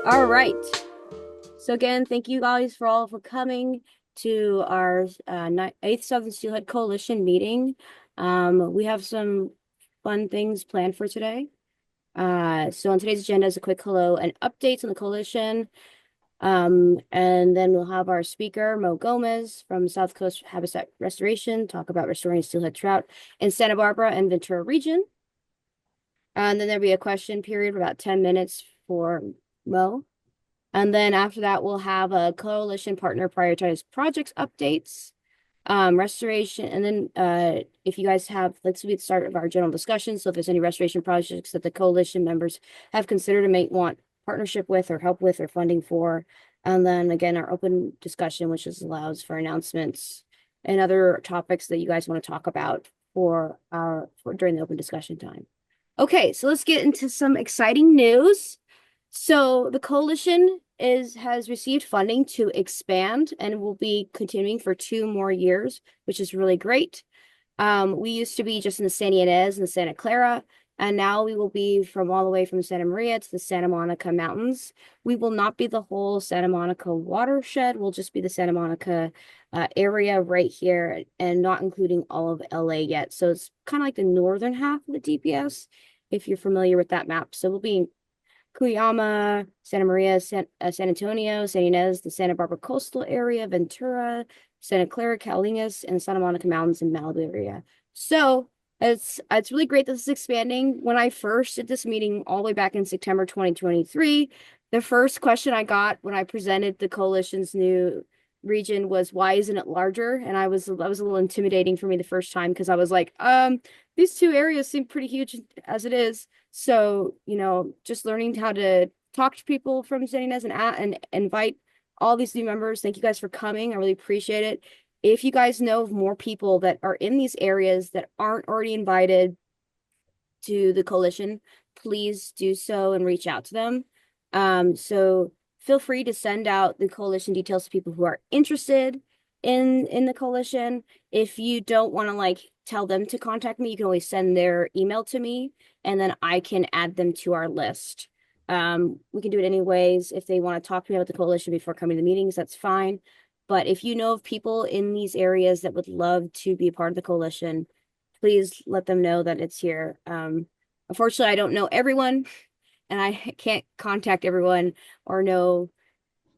All right. So again, thank you guys for all for coming to our 8th Southern Steelhead Coalition meeting. We have some fun things planned for today. So on today's agenda is a quick hello and updates on the coalition. And then we'll have our speaker, Mo Gomez from South Coast Habitat Restoration, talk about restoring steelhead trout in Santa Barbara and Ventura region. And then there'll be a question period for about 10 minutes for Mo. And then after that, we'll have a coalition partner prioritize projects updates, restoration. And then if you guys have, let's be the start of our general discussion. So if there's any restoration projects that the coalition members have considered and may want partnership with or help with or funding for. And then again, our open discussion, which allows for announcements and other topics that you guys want to talk about for during the open discussion time. Okay, so let's get into some exciting news. So the coalition has received funding to expand and will be continuing for 2 more years, which is really great. We used to be just in the Santa Ynez and the Santa Clara, and now we will be from all the way from Santa Maria to the Santa Monica Mountains. We will not be the whole Santa Monica watershed. We'll just be the Santa Monica area right here and not including all of LA yet. So it's kind of like the northern half of the DPS, if you're familiar with that map. So we'll be Cuyama, Santa Maria, San Antonio, Santa Ynez, the Santa Barbara coastal area, Ventura, Santa Clara, Calinas, and Santa Monica Mountains in Malibu area. So it's really great that this is expanding. When I first did this meeting all the way back in September 2023, the first question I got when I presented the coalition's new region was, why isn't it larger? And that was a little intimidating for me the first time because I was like, these 2 areas seem pretty huge as it is. So, just learning how to talk to people from Santa Ynez and invite all these new members. Thank you guys for coming. I really appreciate it. If you guys know of more people that are in these areas that aren't already invited to the coalition, please do so and reach out to them. So feel free to send out the coalition details to people who are interested in the coalition. If you don't want to tell them to contact me, you can always send their email to me and then I can add them to our list. We can do it anyways. If they want to talk to me about the coalition before coming to the meetings, that's fine. But if you know of people in these areas that would love to be a part of the coalition, please let them know that it's here. Unfortunately, I don't know everyone and I can't contact everyone or know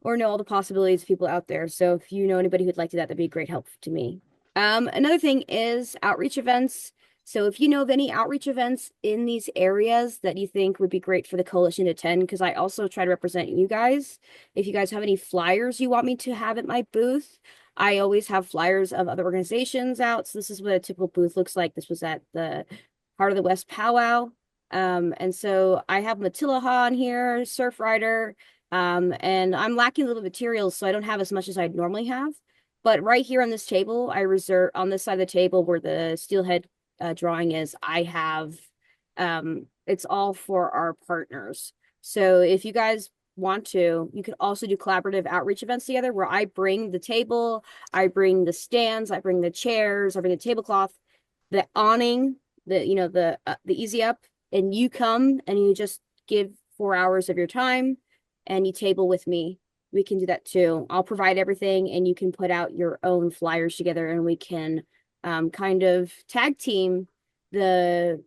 all the possibilities of people out there. So if you know anybody who'd like to that'd be a great help to me. Another thing is outreach events. So if you know of any outreach events in these areas that you think would be great for the coalition to attend, because I also try to represent you guys. If you guys have any flyers you want me to have at my booth, I always have flyers of other organizations out. So this is what a typical booth looks like. This was at the Heart of the West powwow. And so I have Matilaha on here, Surf Rider, and I'm lacking a little materials, so I don't have as much as I'd normally have. But right here on this table, I reserve on this side of the table where the steelhead drawing is, I have it's all for our partners. So if you guys want to, you could also do collaborative outreach events together where I bring the table, I bring the stands, I bring the chairs, I bring the tablecloth, the awning, the easy up, and you come and you just give 4 hours of your time and you table with me. We can do that too. I'll provide everything and you can put out your own flyers together and we can kind of tag team the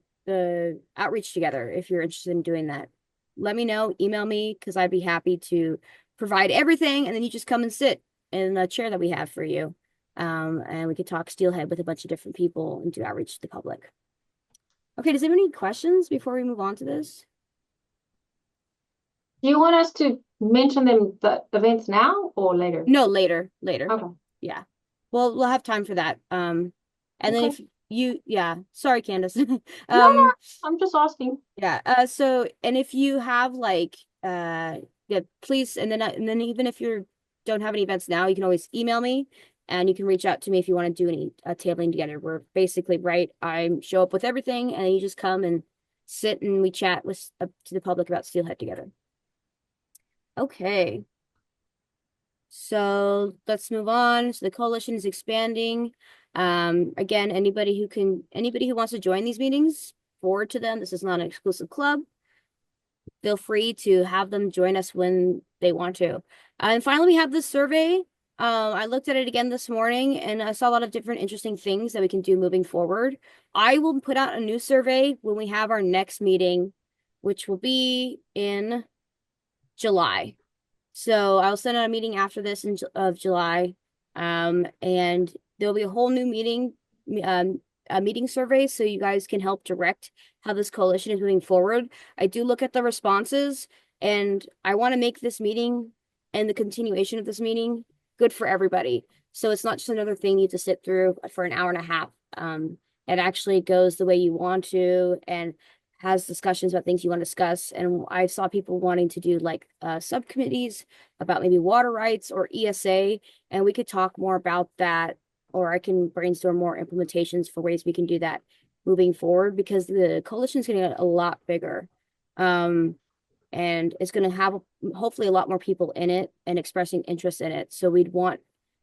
outreach together if you're interested in doing that. Let me know, email me, because I'd be happy to provide everything and then you just come and sit in the chair that we have for you. And we could talk steelhead with a bunch of different people and do outreach to the public. Okay, does anyone have any questions before we move on to this? Do you want us to mention the events now or later? No, later. Okay. Yeah. Well, we'll have time for that. And then Okay. if you, yeah, sorry, Candace. No, I'm just asking. Yeah. So, and if you have yeah, please, and then even if you don't have any events now, you can always email me, and you can reach out to me if you want to do any tabling together. We're basically I show up with everything, and you just come and sit and we chat with to the public about steelhead together. Okay. So let's move on. So the coalition is expanding. Again, anybody who wants to join these meetings, forward to them. This is not an exclusive club. feel free to have them join us when they want to. And finally, we have this survey. I looked at it again this morning and I saw a lot of different interesting things that we can do moving forward. I will put out a new survey when we have our next meeting, which will be in July. So I'll send out a meeting after this of July. And there'll be a whole new a meeting survey so you guys can help direct how this coalition is moving forward. I do look at the responses and I want to make this meeting and the continuation of this meeting good for everybody. So it's not just another thing you have to sit through for an hour and a half. It actually goes the way you want to and has discussions about things you want to discuss. And I saw people wanting to do like subcommittees about maybe water rights or ESA, and we could talk more about that, or I can brainstorm more implementations for ways we can do that moving forward because the coalition is going to get a lot bigger. And it's going to have hopefully a lot more people in it and expressing interest in it. So we'd want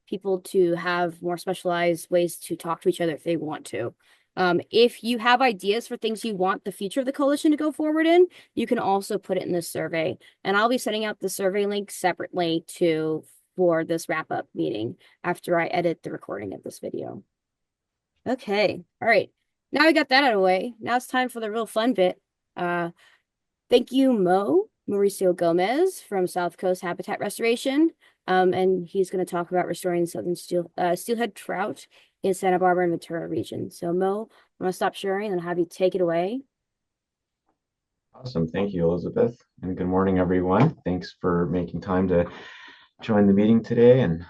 people to have more specialized ways to talk to each other if they want to. If you have ideas for things you want the future of the coalition to go forward in, you can also put it in this survey. And I'll be sending out the survey link separately for this wrap-up meeting after I edit the recording of this video. Okay, all right. Now we got that out of the way. Now it's time for the real fun bit. Thank you, Mauricio Gomez from South Coast Habitat Restoration. And he's going to talk about restoring southern steelhead trout in Santa Barbara and Ventura region. So Mo, I'm going to stop sharing and have you take it away. Awesome. Thank you, Elizabeth. And good morning, everyone. Thanks for making time to join the meeting today. And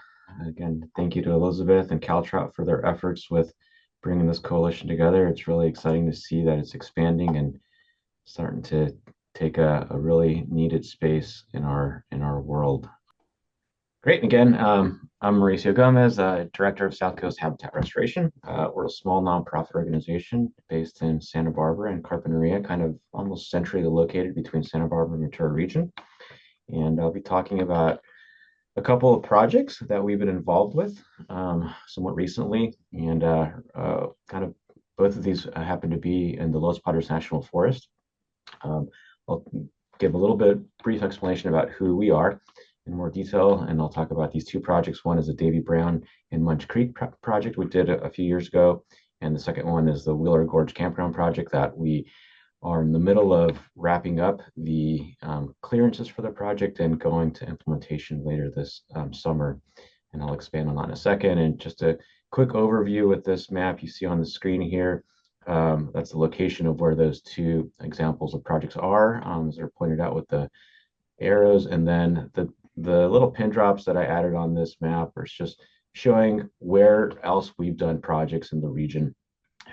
again, thank you to Elizabeth and CalTrout for their efforts with bringing this coalition together. It's really exciting to see that it's expanding and starting to take a really needed space in our world. Great. And again, I'm Mauricio Gomez, Director of South Coast Habitat Restoration. We're a small nonprofit organization based in Santa Barbara and Carpinteria, kind of almost centrally located between Santa Barbara and Ventura region. And I'll be talking about a couple of projects that we've been involved with somewhat recently. And kind of both of these happen to be in the Los Padres National Forest. I'll give a little bit brief explanation about who we are in more detail, and I'll talk about these two projects. One is the Davy Brown and Munch Creek project we did a few years ago, and the second one is the Wheeler Gorge campground project that we are in the middle of wrapping up the clearances for the project and going to implementation later this summer. And I'll expand on that in a second. And just a quick overview with this map you see on the screen here. That's the location of where those two examples of projects are, as they're pointed out with the arrows. And then the little pin drops that I added on this map are just showing where else we've done projects in the region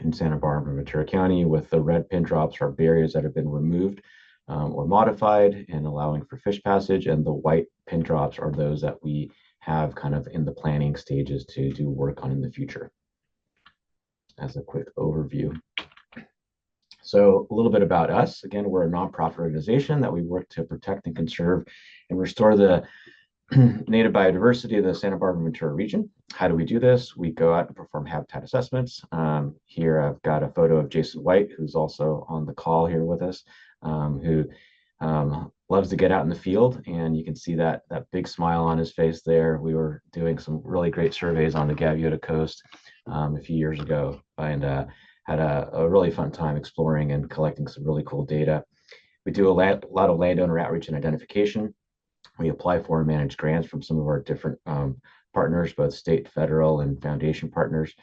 in Santa Barbara and Ventura County. With the red pin drops are barriers that have been removed or modified and allowing for fish passage, and the white pin drops are those that we have kind of in the planning stages to do work on in the future. As a quick overview. So a little bit about us. Again, we're a nonprofit organization that we work to protect and conserve and restore the native biodiversity of the Santa Barbara Ventura region. How do we do this? We go out and perform habitat assessments. Here I've got a photo of Jason White, who's also on the call here with us, who loves to get out in the field, and you can see that big smile on his face there. We were doing some really great surveys on the Gaviota Coast a few years ago, and had a really fun time exploring and collecting some really cool data. We do a lot of landowner outreach and identification. We apply for and manage grants from some of our different partners, both state, federal, and foundation partners.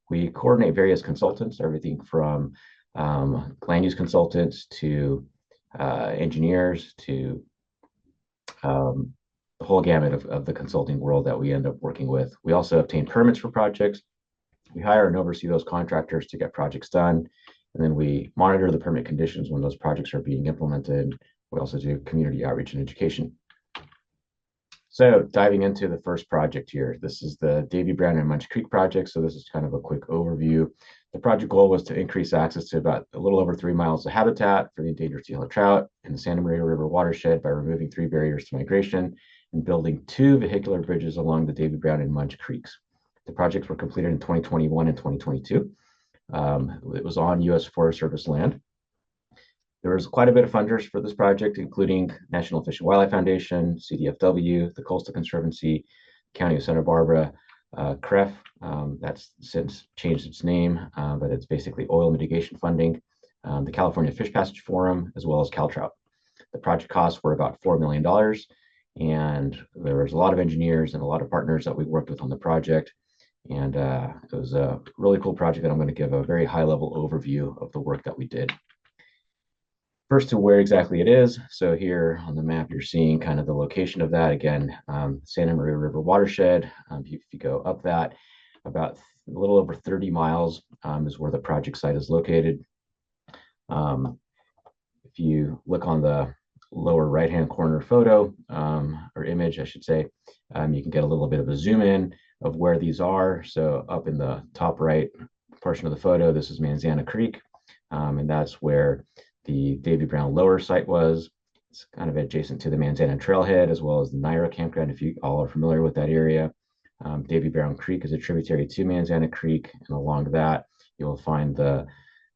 We coordinate various consultants, everything from land use consultants to engineers to the whole gamut of the consulting world that we end up working with. We also obtain permits for projects. We hire and oversee those contractors to get projects done. And then we monitor the permit conditions when those projects are being implemented. We also do community outreach and education. So diving into the first project here, this is the Davy Brown and Munch Creek project. So this is kind of a quick overview. The project goal was to increase access to about a little over 3 miles of habitat for the endangered steelhead trout in the Santa Maria River watershed by removing 3 barriers to migration and building 2 vehicular bridges along the Davy Brown and Munch Creeks. The projects were completed in 2021 and 2022. It was on U.S. Forest Service land. There was quite a bit of funders for this project, including National Fish and Wildlife Foundation, CDFW, the Coastal Conservancy, County of Santa Barbara, CREF, that's since changed its name, but it's basically oil mitigation funding, the California Fish Passage Forum, as well as CalTrout. The project costs were about $4 million, and there was a lot of engineers and a lot of partners that we worked with on the project. And it was a really cool project that I'm going to give a very high level overview of the work that we did. First, to where exactly it is. So here on the map, you're seeing kind of the location of that. Again, Santa Maria River watershed. If you go up that, about a little over 30 miles is where the project site is located. If you look on the lower right-hand corner photo, or image, I should say, you can get a little bit of a zoom in of where these are. So up in the top right portion of the photo, this is Manzana Creek, and that's where the Davy Brown lower site was. It's kind of adjacent to the Manzana Trailhead, as well as the Naira campground, if you all are familiar with that area. Davy Brown Creek is a tributary to Manzana Creek, and along that, you'll find the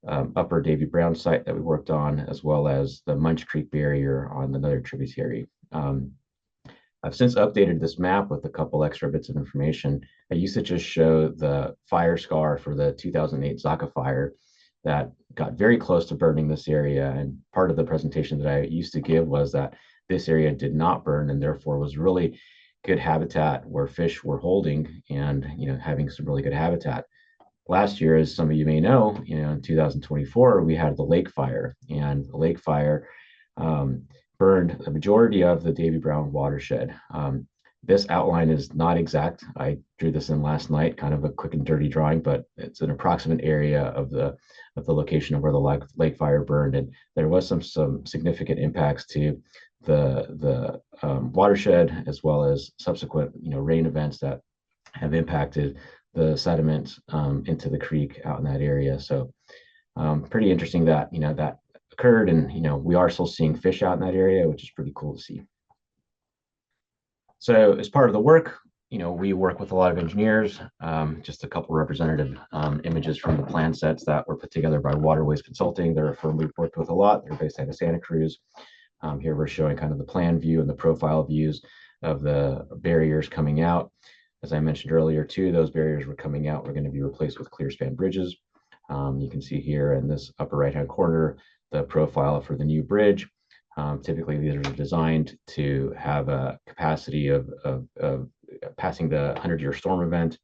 upper Davy Brown site that we worked on, as well as the Munch Creek barrier on another tributary. I've since updated this map with a couple extra bits of information. I used to just show the fire scar for the 2008 Zaka fire that got very close to burning this area. And part of the presentation that I used to give was that this area did not burn and therefore was really good habitat where fish were holding and having some really good habitat. Last year, as some of you may know, in 2024, we had the lake fire, and the lake fire burned the majority of the Davy Brown watershed. This outline is not exact. I drew this in last night, kind of a quick and dirty drawing, but it's an approximate area of the location of where the lake fire burned, and there was some significant impacts to the watershed, as well as subsequent rain events that have impacted the sediment into the creek out in that area. So pretty interesting that that occurred, and we are still seeing fish out in that area, which is pretty cool to see. So as part of the work, we work with a lot of engineers. Just a couple representative images from the plan sets that were put together by Waterways Consulting. They're a firm we've worked with a lot. They're based out of Santa Cruz. Here we're showing kind of the plan view and the profile views of the barriers coming out. As I mentioned earlier, two of those barriers were coming out. We're going to be replaced with clear span bridges. You can see here in this upper right-hand corner, the profile for the new bridge. Typically, these are designed to have a capacity of passing the 100-year storm event.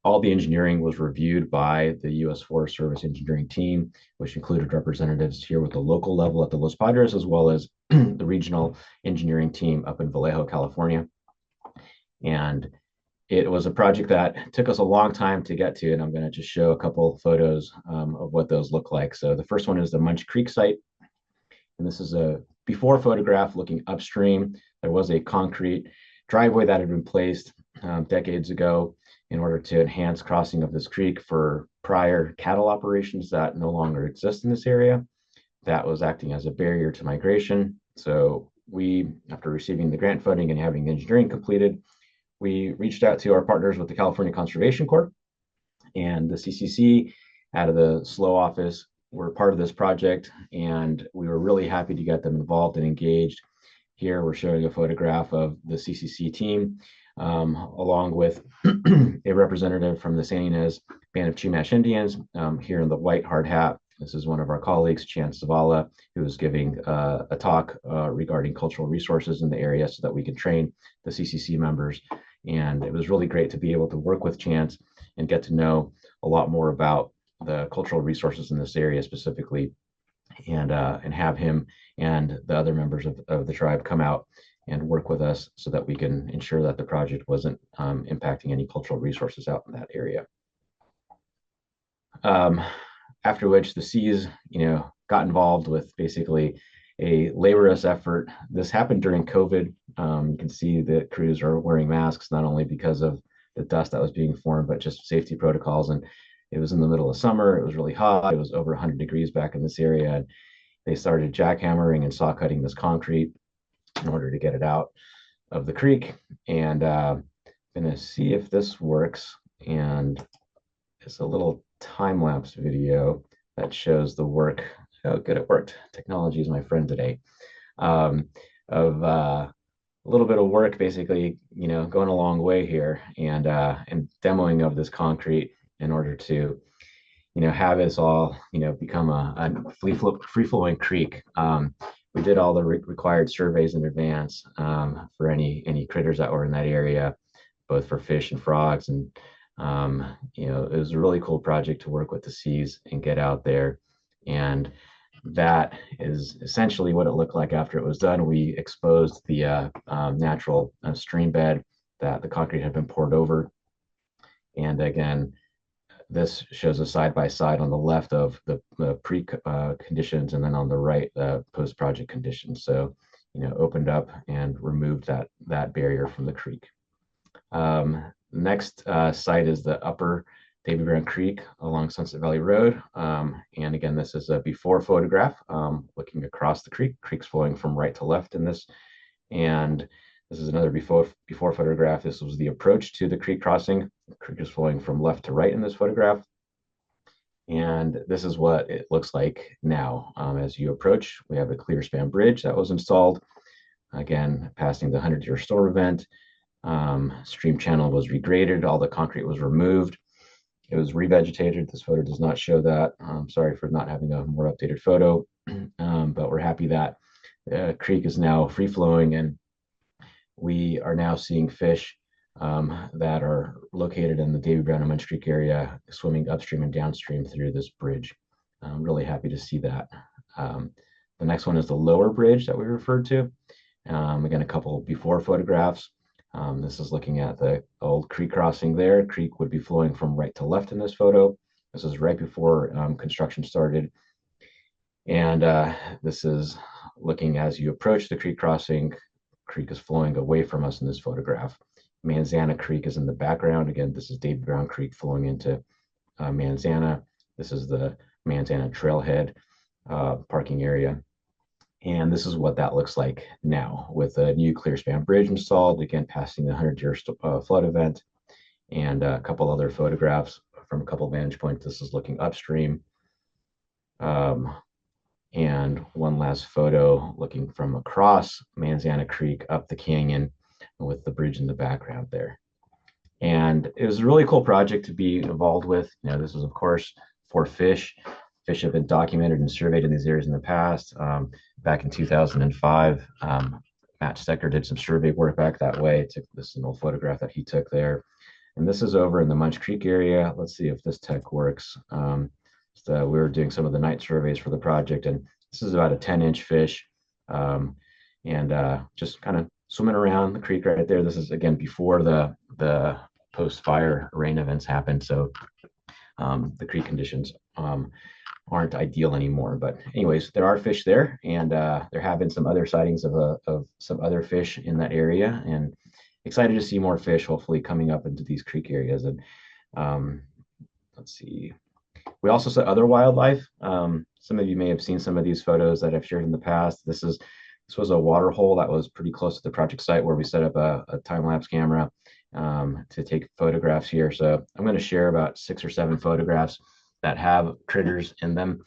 All the engineering was reviewed by the U.S. Forest Service engineering team, which included representatives here with the local level at the Los Padres, as well as the regional engineering team up in Vallejo, California. And it was a project that took us a long time to get to, and I'm going to just show a couple photos of what those look like. So the first one is the Munch Creek site, and this is a before photograph looking upstream. There was a concrete driveway that had been placed decades ago in order to enhance crossing of this creek for prior cattle operations that no longer exist in this area. That was acting as a barrier to migration. So we, after receiving the grant funding and having the engineering completed, we reached out to our partners with the California Conservation Corps and the CCC out of the SLO office. Were part of this project, and we were really happy to get them involved and engaged. Here we're showing a photograph of the CCC team, along with a representative from the San Ynez Band of Chumash Indians here in the white hard hat. This is one of our colleagues, Chance Zavala, who is giving a talk regarding cultural resources in the area so that we can train the CCC members. And it was really great to be able to work with Chance and get to know a lot more about the cultural resources in this area specifically, and have him and the other members of the tribe come out and work with us so that we can ensure that the project wasn't impacting any cultural resources out in that area. After which the Seas, got involved with basically a laborious effort. This happened during COVID. You can see the crews are wearing masks, not only because of the dust that was being formed, but just safety protocols. And it was in the middle of summer. It was really hot. It was over 100 degrees back in this area. And they started jackhammering and saw cutting this concrete in order to get it out of the creek. And I'm going to see if this works. And it's a little time-lapse video that shows the work Oh, good, it worked. Technology is my friend today. Um, of a little bit of work, basically, going a long way here, and demoing of this concrete in order to, have this all, become a free flowing creek. We did all the required surveys in advance for any critters that were in that area, both for fish and frogs, and it was a really cool project to work with the seas and get out there. And that is essentially what it looked like after it was done. We exposed the natural stream bed that the concrete had been poured over. And again, this shows a side by side on the left of the pre conditions, and then on the right, post project conditions. So, opened up and removed that barrier from the creek. Next site is the upper Davy Creek along Sunset Valley Road. And again, this is a before photograph looking across the creek. Creek's flowing from right to left in this. And this is another before photograph. This was the approach to the creek crossing. The creek is flowing from left to right in this photograph. And this is what it looks like now. As you approach, we have a clear span bridge that was installed. Again, passing the 100-year storm event. Stream channel was regraded. All the concrete was removed. It was revegetated. This photo does not show that. I'm sorry for not having a more updated photo, but we're happy that the creek is now free flowing, and we are now seeing fish that are located in the Davy Brown and Munch Creek area, swimming upstream and downstream through this bridge. I'm really happy to see that. The next one is the lower bridge that we referred to. Again, a couple before photographs. This is looking at the old creek crossing there. Creek would be flowing from right to left in this photo. This is right before construction started. And this is looking as you approach the creek crossing. Creek is flowing away from us in this photograph. Manzana Creek is in the background. Again, this is Davy Brown Creek flowing into Manzana. This is the Manzana Trailhead parking area. And this is what that looks like now with a new clear span bridge installed, again, passing the 100-year flood event, and a couple other photographs from a couple vantage points. This is looking upstream. And one last photo looking from across Manzana Creek up the canyon with the bridge in the background there. And it was a really cool project to be involved with. This was, of course, for fish. Fish have been documented and surveyed in these areas in the past. Back in 2005, Matt Stecker did some survey work back that way. This is an old photograph that he took there. And this is over in the Munch Creek area. Let's see if this tech works. We were doing some of the night surveys for the project, and this is about a 10-inch fish. Just kind of swimming around the creek right there. This is, again, before the post-fire rain events happened. So the creek conditions aren't ideal anymore. But anyways, there are fish there, and there have been some other sightings of some other fish in that area, and excited to see more fish hopefully coming up into these creek areas. And let's see, we also saw other wildlife. Some of you may have seen some of these photos that I've shared in the past. This was a water hole that was pretty close to the project site where we set up a time-lapse camera to take photographs here. So I'm going to share about 6 or 7 photographs that have critters in them.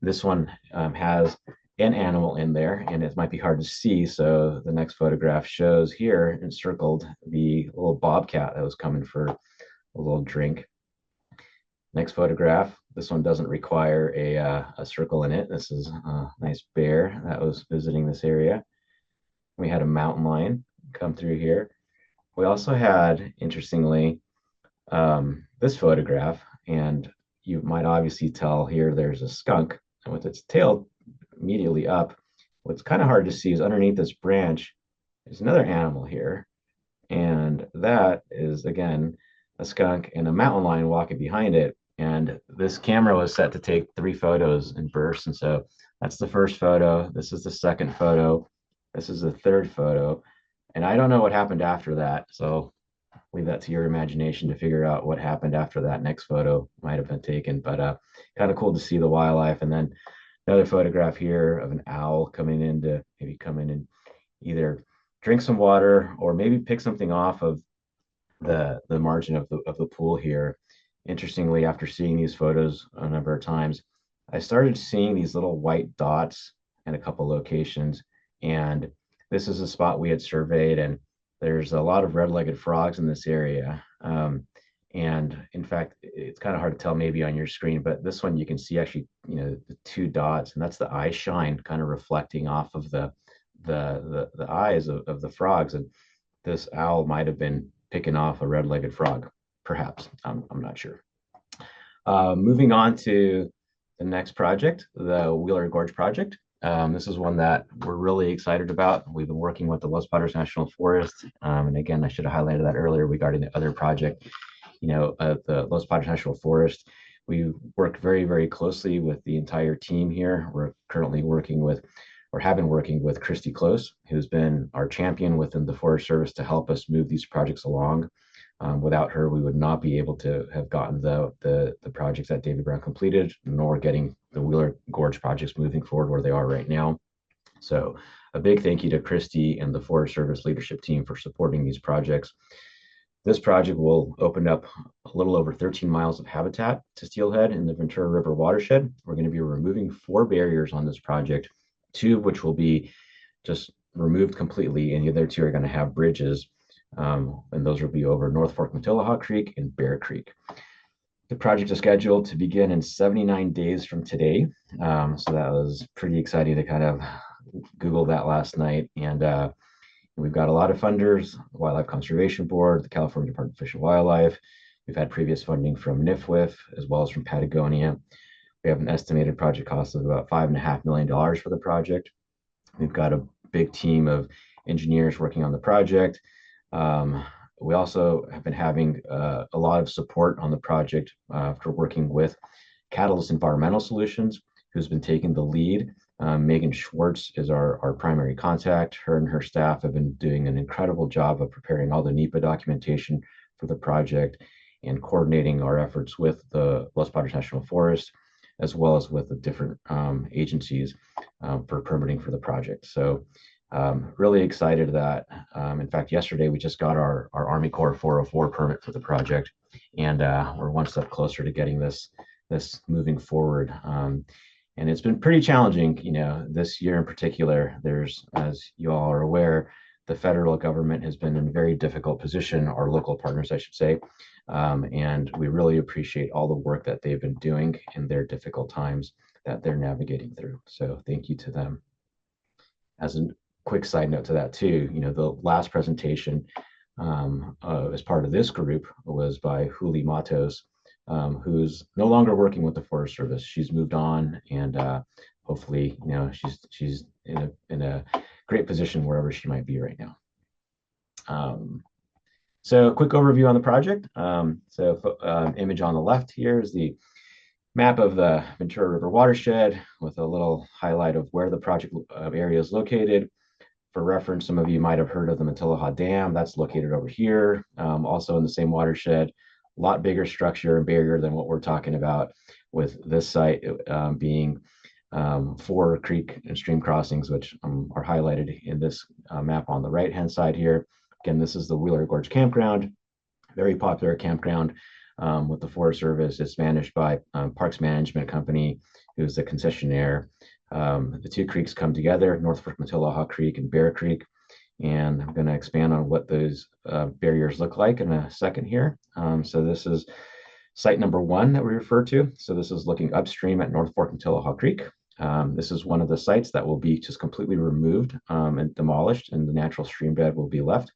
This one has an animal in there, and it might be hard to see. So the next photograph shows here encircled the little bobcat that was coming for a little drink. Next photograph, this one doesn't require a circle in it. This is a nice bear that was visiting this area. We had a mountain lion come through here. We also had, interestingly, this photograph, and you might obviously tell here there's a skunk, and with its tail immediately up, what's kind of hard to see is underneath this branch, there's another animal here. And that is, again, a skunk and a mountain lion walking behind it. And this camera was set to take 3 photos in bursts. And so that's the first photo. This is the second photo. This is the third photo. And I don't know what happened after that. So leave that to your imagination to figure out what happened after that next photo might have been taken. But kind of cool to see the wildlife. And then another photograph here of an owl coming in to maybe come in and either drink some water or maybe pick something off of the margin of the pool here. Interestingly, after seeing these photos a number of times, I started seeing these little white dots in a couple locations, and this is a spot we had surveyed, and there's a lot of red-legged frogs in this area. And in fact, it's kind of hard to tell maybe on your screen, but this one you can see actually, the two dots, and that's the eye shine kind of reflecting off of the eyes of the frogs. And this owl might have been picking off a red-legged frog, perhaps. I'm not sure. Moving on to the next project, the Wheeler Gorge project. This is one that we're really excited about. We've been working with the Los Padres National Forest. And again, I should have highlighted that earlier regarding the other project, the Los Padres National Forest. We work very, very closely with the entire team here. We're currently working with, or have been working with, Christy Close, who's been our champion within the Forest Service to help us move these projects along. Without her, we would not be able to have gotten the projects that Davy Brown completed, nor getting the Wheeler Gorge projects moving forward where they are right now. So a big thank you to Christy and the Forest Service leadership team for supporting these projects. This project will open up a little over 13 miles of habitat to steelhead in the Ventura River watershed. We're going to be removing 4 barriers on this project, 2 of which will be just removed completely, and the other 2 are going to have bridges, and those will be over North Fork Matilahaw Creek and Bear Creek. The project is scheduled to begin in 79 days from today, so that was pretty exciting to kind of Google that last night. And we've got a lot of funders: the Wildlife Conservation Board, the California Department of Fish and Wildlife. We've had previous funding from NIFWIF as well as from Patagonia. We have an estimated project cost of about $5.5 million for the project. We've got a big team of engineers working on the project. We also have been having a lot of support on the project for working with Catalyst Environmental Solutions, who's been taking the lead. Megan Schwartz is our primary contact. Her and her staff have been doing an incredible job of preparing all the NEPA documentation for the project and coordinating our efforts with the Los Padres National Forest, as well as with the different agencies for permitting for the project. So really excited that, in fact, yesterday we just got our Army Corps 404 permit for the project, and we're one step closer to getting this moving forward. And it's been pretty challenging, this year in particular. There's, as you all are aware, the federal government has been in a very difficult position, our local partners, I should say, and we really appreciate all the work that they've been doing in their difficult times that they're navigating through. So thank you to them. As a quick side note to that too, the last presentation as part of this group was by Juli Matos, who's no longer working with the Forest Service. She's moved on, and hopefully, she's in a great position wherever she might be right now. So, quick overview on the project. Image on the left here is the map of the Ventura River watershed with a little highlight of where the project area is located. For reference, some of you might have heard of the Matilahaw Dam. That's located over here, also in the same watershed. A lot bigger structure and barrier than what we're talking about with this site being 4 creek and stream crossings, which are highlighted in this map on the right-hand side here. Again, this is the Wheeler Gorge campground, very popular campground with the Forest Service. It's managed by Parks Management Company, who's the concessionaire. The 2 creeks come together, North Fork Matilahaw Creek and Bear Creek. And I'm going to expand on what those barriers look like in a second here. So this is site number 1 that we refer to. So this is looking upstream at North Fork Matilahaw Creek. This is one of the sites that will be just completely removed and demolished, and the natural stream bed will be left.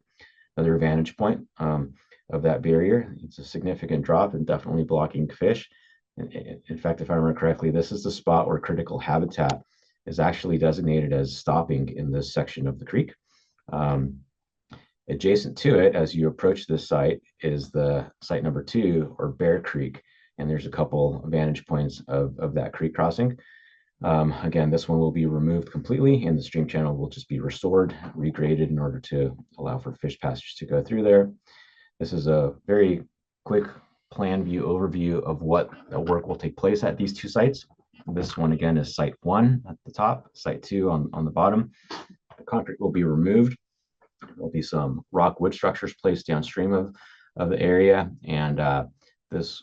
Another vantage point of that barrier. It's a significant drop and definitely blocking fish. In fact, if I remember correctly, this is the spot where critical habitat is actually designated as stopping in this section of the creek. Adjacent to it, as you approach this site, is the site number 2, or Bear Creek, and there's a couple vantage points of that creek crossing. Again, this one will be removed completely, and the stream channel will just be restored, regraded in order to allow for fish passage to go through there. This is a very quick plan view overview of what work will take place at these 2 sites. This one, again, is site 1 at the top, site 2 on the bottom. The concrete will be removed. There'll be some rock wood structures placed downstream of the area, and this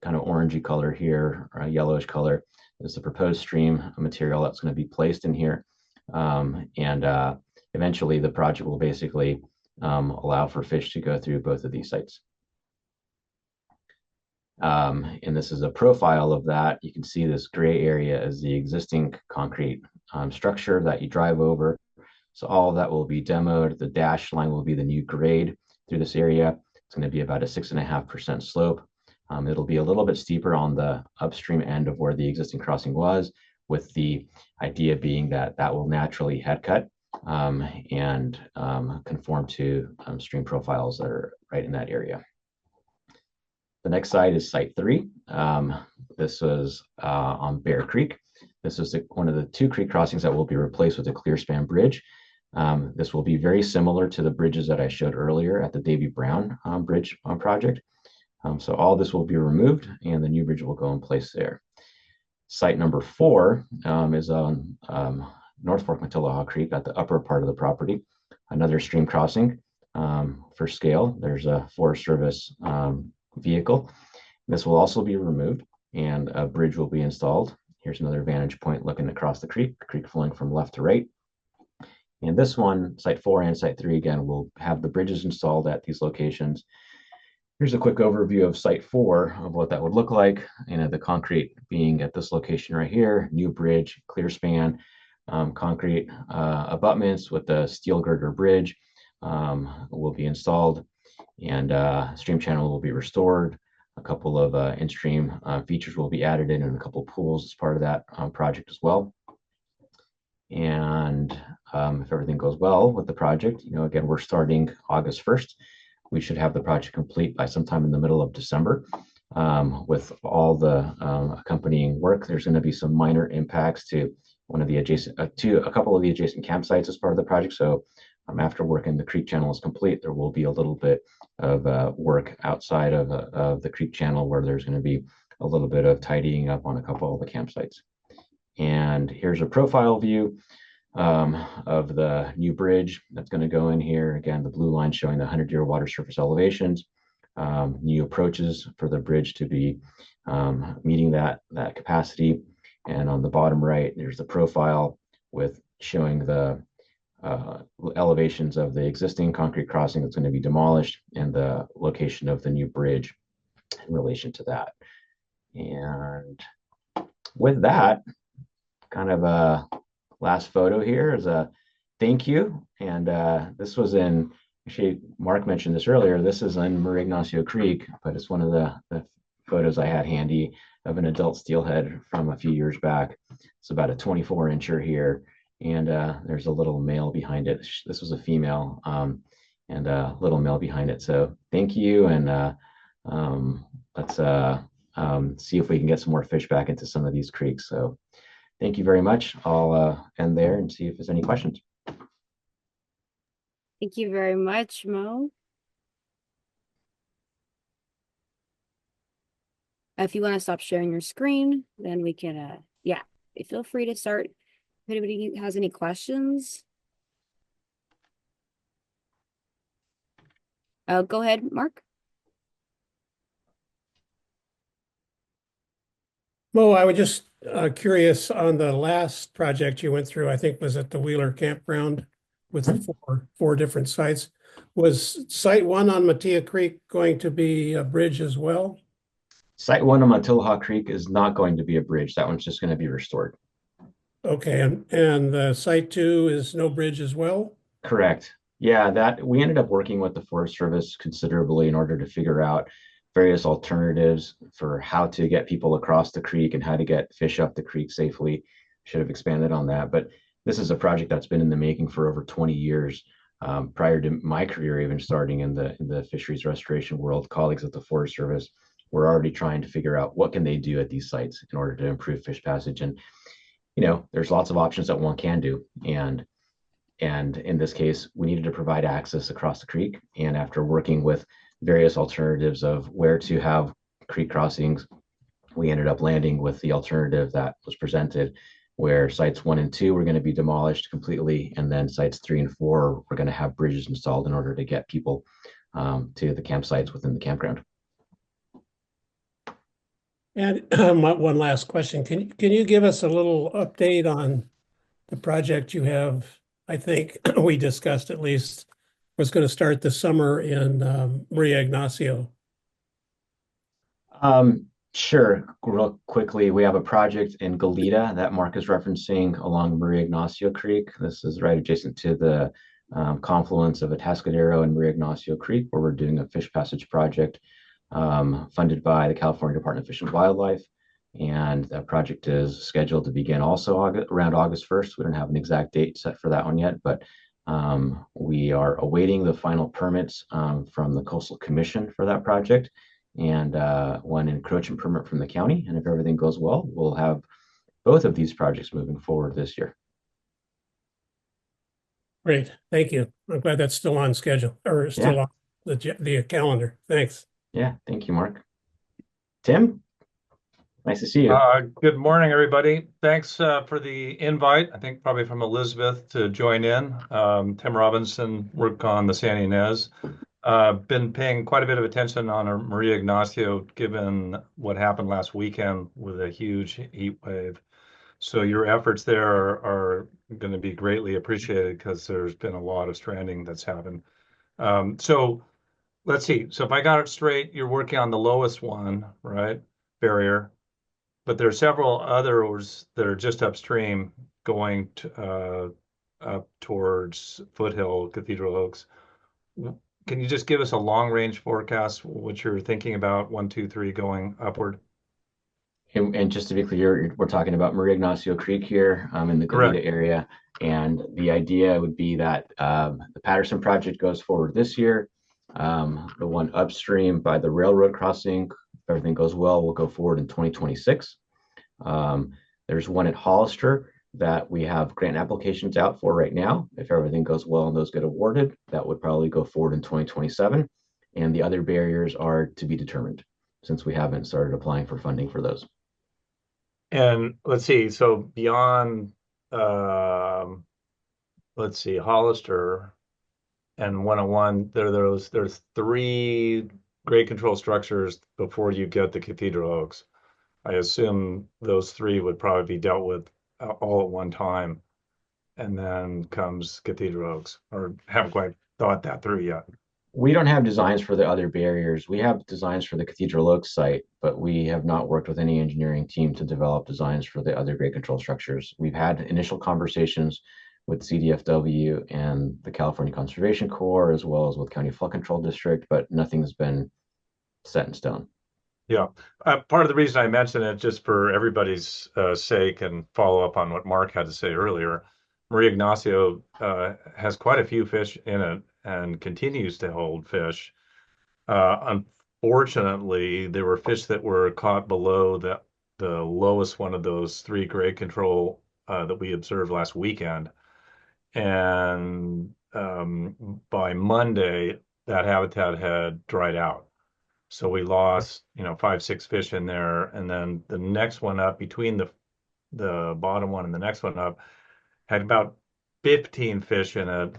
kind of orangey color here, or a yellowish color, is the proposed stream material that's going to be placed in here. Eventually the project will basically allow for fish to go through both of these sites. And this is a profile of that. You can see this gray area is the existing concrete structure that you drive over. So all of that will be demoed. The dashed line will be the new grade through this area. It's going to be about a 6.5% slope. It'll be a little bit steeper on the upstream end of where the existing crossing was, with the idea being that that will naturally head cut and conform to stream profiles that are right in that area. The next site is Site 3. This was on Bear Creek. This is one of the two creek crossings that will be replaced with a clear span bridge. This will be very similar to the bridges that I showed earlier at the Davy Brown bridge project. So all this will be removed and the new bridge will go in place there. Site number 4 is on North Fork Matilaha Creek at the upper part of the property. Another stream crossing for scale. There's a Forest Service vehicle. This will also be removed and a bridge will be installed. Here's another vantage point looking across the creek flowing from left to right. And this one, Site 4 and Site 3, again, will have the bridges installed at these locations. Here's a quick overview of Site 4 of what that would look like. And the concrete being at this location right here, new bridge, clear span, concrete abutments with the steel girder bridge will be installed, and stream channel will be restored. A couple of in-stream features will be added in, and a couple of pools as part of that project as well. And if everything goes well with the project, again, we're starting August 1st. We should have the project complete by sometime in the middle of December. With all the accompanying work, there's going to be some minor impacts to one of the adjacent, a couple of the adjacent campsites as part of the project. So after work in the creek channel is complete, there will be a little bit of work outside of the creek channel where there's going to be a little bit of tidying up on a couple of the campsites. And here's a profile view of the new bridge that's going to go in here. Again, the blue line showing the 100-year water surface elevations, new approaches for the bridge to be meeting that capacity. And on the bottom right, there's the profile with showing the elevations of the existing concrete crossing that's going to be demolished and the location of the new bridge in relation to that. And with that, kind of a last photo here is a thank you. And this was in, actually, Mark mentioned this earlier, this is in Marie Ignacio Creek, but it's one of the photos I had handy of an adult steelhead from a few years back. It's about a 24-incher here. And there's a little male behind it. This was a female and a little male behind it. So thank you. And let's see if we can get some more fish back into some of these creeks. So thank you very much. I'll end there and see if there's any questions. Thank you very much, Mo. If you want to stop sharing your screen, then we can, yeah, feel free to start. If anybody has any questions, go ahead, Mark. Mo, I was just curious on the last project you went through, I think was at the Wheeler campground with the four different sites. Was Site 1 on Mattia Creek going to be a bridge as well? Site 1 on Matilaha Creek is not going to be a bridge. That one's just going to be restored. Okay, and Site 2 is no bridge as well? Correct. Yeah, that we ended up working with the Forest Service considerably in order to figure out various alternatives for how to get people across the creek and how to get fish up the creek safely. Should have expanded on that, but this is a project that's been in the making for over 20 years. Prior to my career even starting in the fisheries restoration world, colleagues at the Forest Service were already trying to figure out what can they do at these sites in order to improve fish passage. And there's lots of options that one can do. And in this case, we needed to provide access across the creek. And after working with various alternatives of where to have creek crossings, we ended up landing with the alternative that was presented, where sites 1 and 2 were going to be demolished completely, and then sites 3 and 4 were going to have bridges installed in order to get people to the campsites within the campground. And one last question. Can you give us a little update on the project you have? I think we discussed at least was going to start this summer in Maria Ignacio. Sure. Real quickly, we have a project in Goleta that Mark is referencing along Maria Ignacio Creek. This is right adjacent to the confluence of Atascadero and Maria Ignacio Creek, where we're doing a fish passage project funded by the California Department of Fish and Wildlife. And that project is scheduled to begin also around August 1st. We don't have an exact date set for that one yet, but we are awaiting the final permits from the Coastal Commission for that project and one encroachment permit from the county. And if everything goes well, we'll have both of these projects moving forward this year. Great, thank you. I'm glad that's still on schedule or still on the calendar. Thanks. Yeah, thank you, Mark. Tim, nice to see you. Good morning, everybody. Thanks for the invite. I think probably from Elizabeth to join in. Tim Robinson worked on the San Ynez. Been paying quite a bit of attention on our Maria Ignacio, given what happened last weekend with a huge heat wave. So your efforts there are going to be greatly appreciated because there's been a lot of stranding that's happened. So let's see. So if I got it straight, you're working on the lowest one, right? Barrier. But there are several others that are just upstream going to, up towards Foothill, Cathedral Oaks. Can you just give us a long range forecast, what you're thinking about 1, 2, 3 going upward? And just to be clear, we're talking about Maria Ignacio Creek here in the Correct. Goleta area. And the idea would be that the Patterson project goes forward this year. The one upstream by the railroad crossing, if everything goes well, will go forward in 2026. There's one at Hollister that we have grant applications out for right now. If everything goes well and those get awarded, that would probably go forward in 2027. And the other barriers are to be determined since we haven't started applying for funding for those. And let's see, so beyond, let's see, Hollister and 101, there's 3 grade control structures before you get the Cathedral Oaks. I assume those 3 would probably be dealt with all at one time, and then comes Cathedral Oaks, or haven't quite thought that through yet. We don't have designs for the other barriers. We have designs for the Cathedral Oaks site, but we have not worked with any engineering team to develop designs for the other grade control structures. We've had initial conversations with CDFW and the California Conservation Corps, as well as with County Flood Control District, but nothing's been set in stone. Yeah, part of the reason I mentioned it, just for everybody's sake and follow up on what Mark had to say earlier, Maria Ignacio has quite a few fish in it and continues to hold fish. Unfortunately, there were fish that were caught below the lowest one of those 3 grade control that we observed last weekend. And by Monday, that habitat had dried out. So we lost, 5, 6 fish in there. And then the next one up, between the bottom one and the next one up, had about 15 fish in it.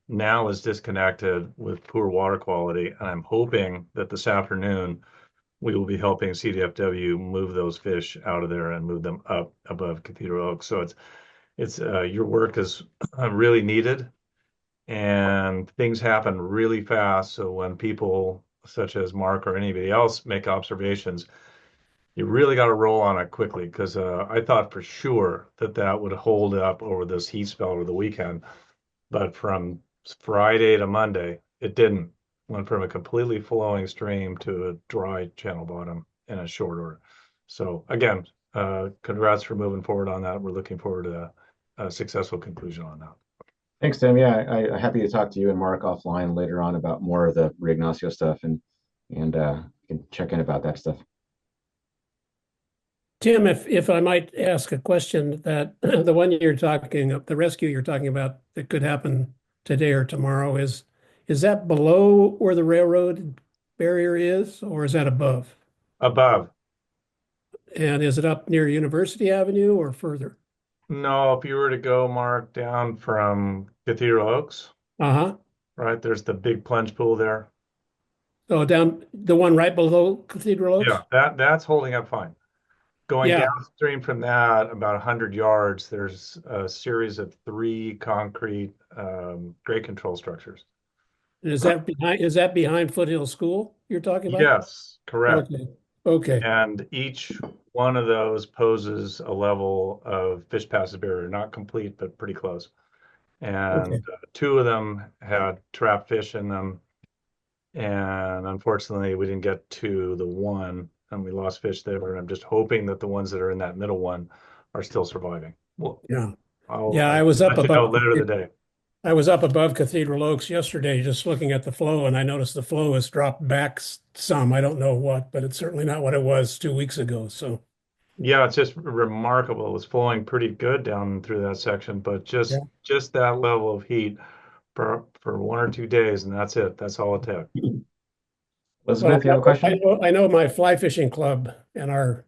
Now is disconnected with poor water quality. And I'm hoping that this afternoon we will be helping CDFW move those fish out of there and move them up above Cathedral Oaks. So it's your work is really needed, and things happen really fast. So when people such as Mark or anybody else make observations, you really got to roll on it quickly, because I thought for sure that would hold up over this heat spell over the weekend. But from Friday to Monday, it didn't. Went from a completely flowing stream to a dry channel bottom in a short order. So again, congrats for moving forward on that. We're looking forward to a successful conclusion on that. Thanks, Tim. Yeah, I'm happy to talk to you and Mark offline later on about more of the Maria Ignacio stuff and you can check in about that stuff. Tim, if I might ask a question, that the one you're talking, the rescue you're talking about that could happen today or tomorrow, is that below where the railroad barrier is, or is that above? Above. And is it up near University Avenue or further? No, if you were to go, Mark, down from Cathedral Oaks, Uh-huh. right, there's the big plunge pool there. Oh, down the one right below Cathedral Oaks? Yeah, that's holding up fine. Going Yeah. downstream from that, about 100 yards, there's a series of 3 concrete grade control structures. Is that behind Foothill School you're talking about? Yes, correct. Okay. Okay. And each one of those poses a level of fish passage barrier, not complete, but pretty close. And Okay. 2 of them had trapped fish in them. And unfortunately, we didn't get to the one, and we lost fish there. And I'm just hoping that the ones that are in that middle one are still surviving. Well, Yeah. I'll, Yeah, I'll let you know later today. I was up above Cathedral Oaks yesterday just looking at the flow, and I noticed the flow has dropped back some. I don't know what, but it's certainly not what it was 2 weeks ago. So Yeah, it's just remarkable. It's flowing pretty good down through that section, but yeah. just that level of heat for 1 or 2 days, and that's it. That's all it took. Well, Elizabeth, you have a question? I know my fly fishing club and our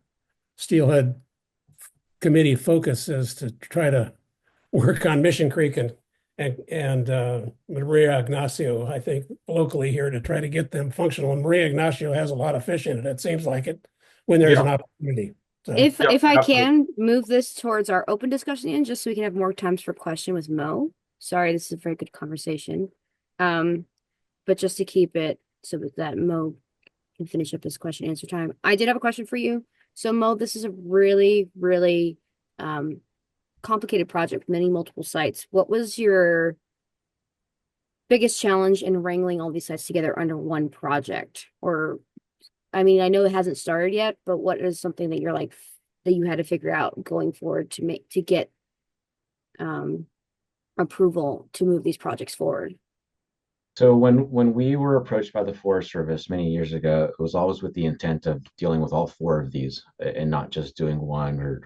Steelhead committee focus is to try to work on Mission Creek and Maria Ignacio, I think, locally here to try to get them functional. And Maria Ignacio has a lot of fish in it. It seems like it when there's an opportunity. So If Yep, I absolutely. can move this towards our open discussion end, just so we can have more times for question with Mo. Sorry, this is a very good conversation. But just to keep it so that Mo can finish up his question answer time. I did have a question for you. So Mo, this is a really, really complicated project with many multiple sites. What was your biggest challenge in wrangling all these sites together under one project? Or I mean, I know it hasn't started yet, but what is something that you're like that you had to figure out going forward to get approval to move these projects forward? So when we were approached by the Forest Service many years ago, it was always with the intent of dealing with all 4 of these and not just doing one or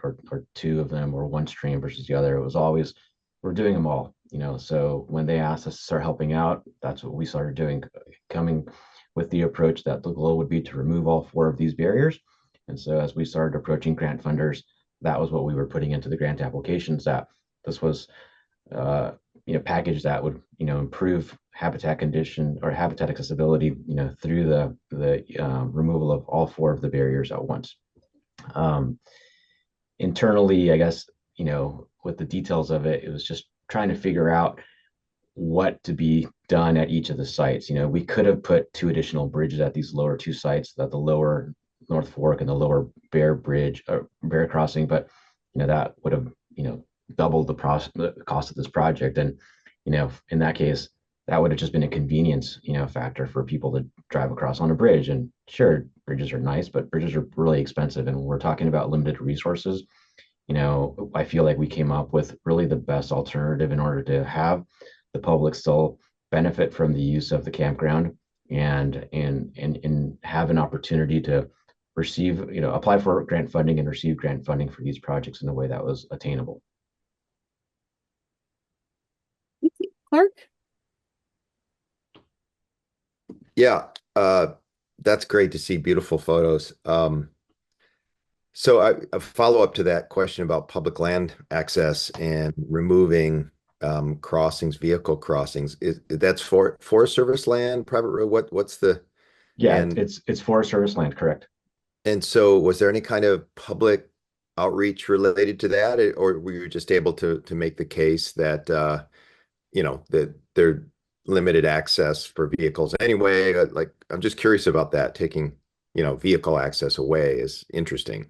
2 of them or one stream versus the other. It was always we're doing them all, you know. So when they asked us to start helping out, that's what we started doing, coming with the approach that the goal would be to remove all 4 of these barriers. And so as we started approaching grant funders, that was what we were putting into the grant applications, that this was uh, package that would, improve habitat condition or habitat accessibility, through the removal of all 4 of the barriers at once. Internally, I guess, with the details of it, it was just trying to figure out what to be done at each of the sites. We could have put 2 additional bridges at these lower 2 sites, that the lower North Fork and the lower Bear Bridge or Bear Crossing, but that would have doubled the cost of this project. And in that case, that would have just been a convenience factor for people to drive across on a bridge. And sure, bridges are nice, but bridges are really expensive, and when we're talking about limited resources, I feel like we came up with really the best alternative in order to have the public still benefit from the use of the campground and have an opportunity to receive, apply for grant funding and receive grant funding for these projects in a way that was attainable. Clark? Yeah, that's great to see beautiful photos. So a follow-up to that question about public land access and removing crossings, vehicle crossings. That's for Forest Service land, private road? What's the Yeah, and it's Forest Service land, correct? and so was there any kind of public outreach related to that, or were you just able to make the case that that they're limited access for vehicles anyway? Like, I'm just curious about that. Taking, vehicle access away is interesting.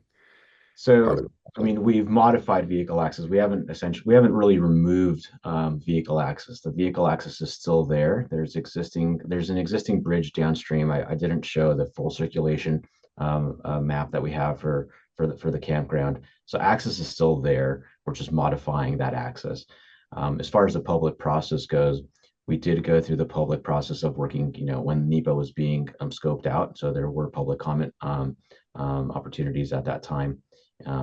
So, I mean, we've modified vehicle access. We haven't really removed vehicle access. The vehicle access is still there. There's an existing bridge downstream. I didn't show the full circulation map that we have for the campground. So access is still there. We're just modifying that access. As far as the public process goes, we did go through the public process of working, when NEPA was being scoped out. So there were public comment opportunities at that time,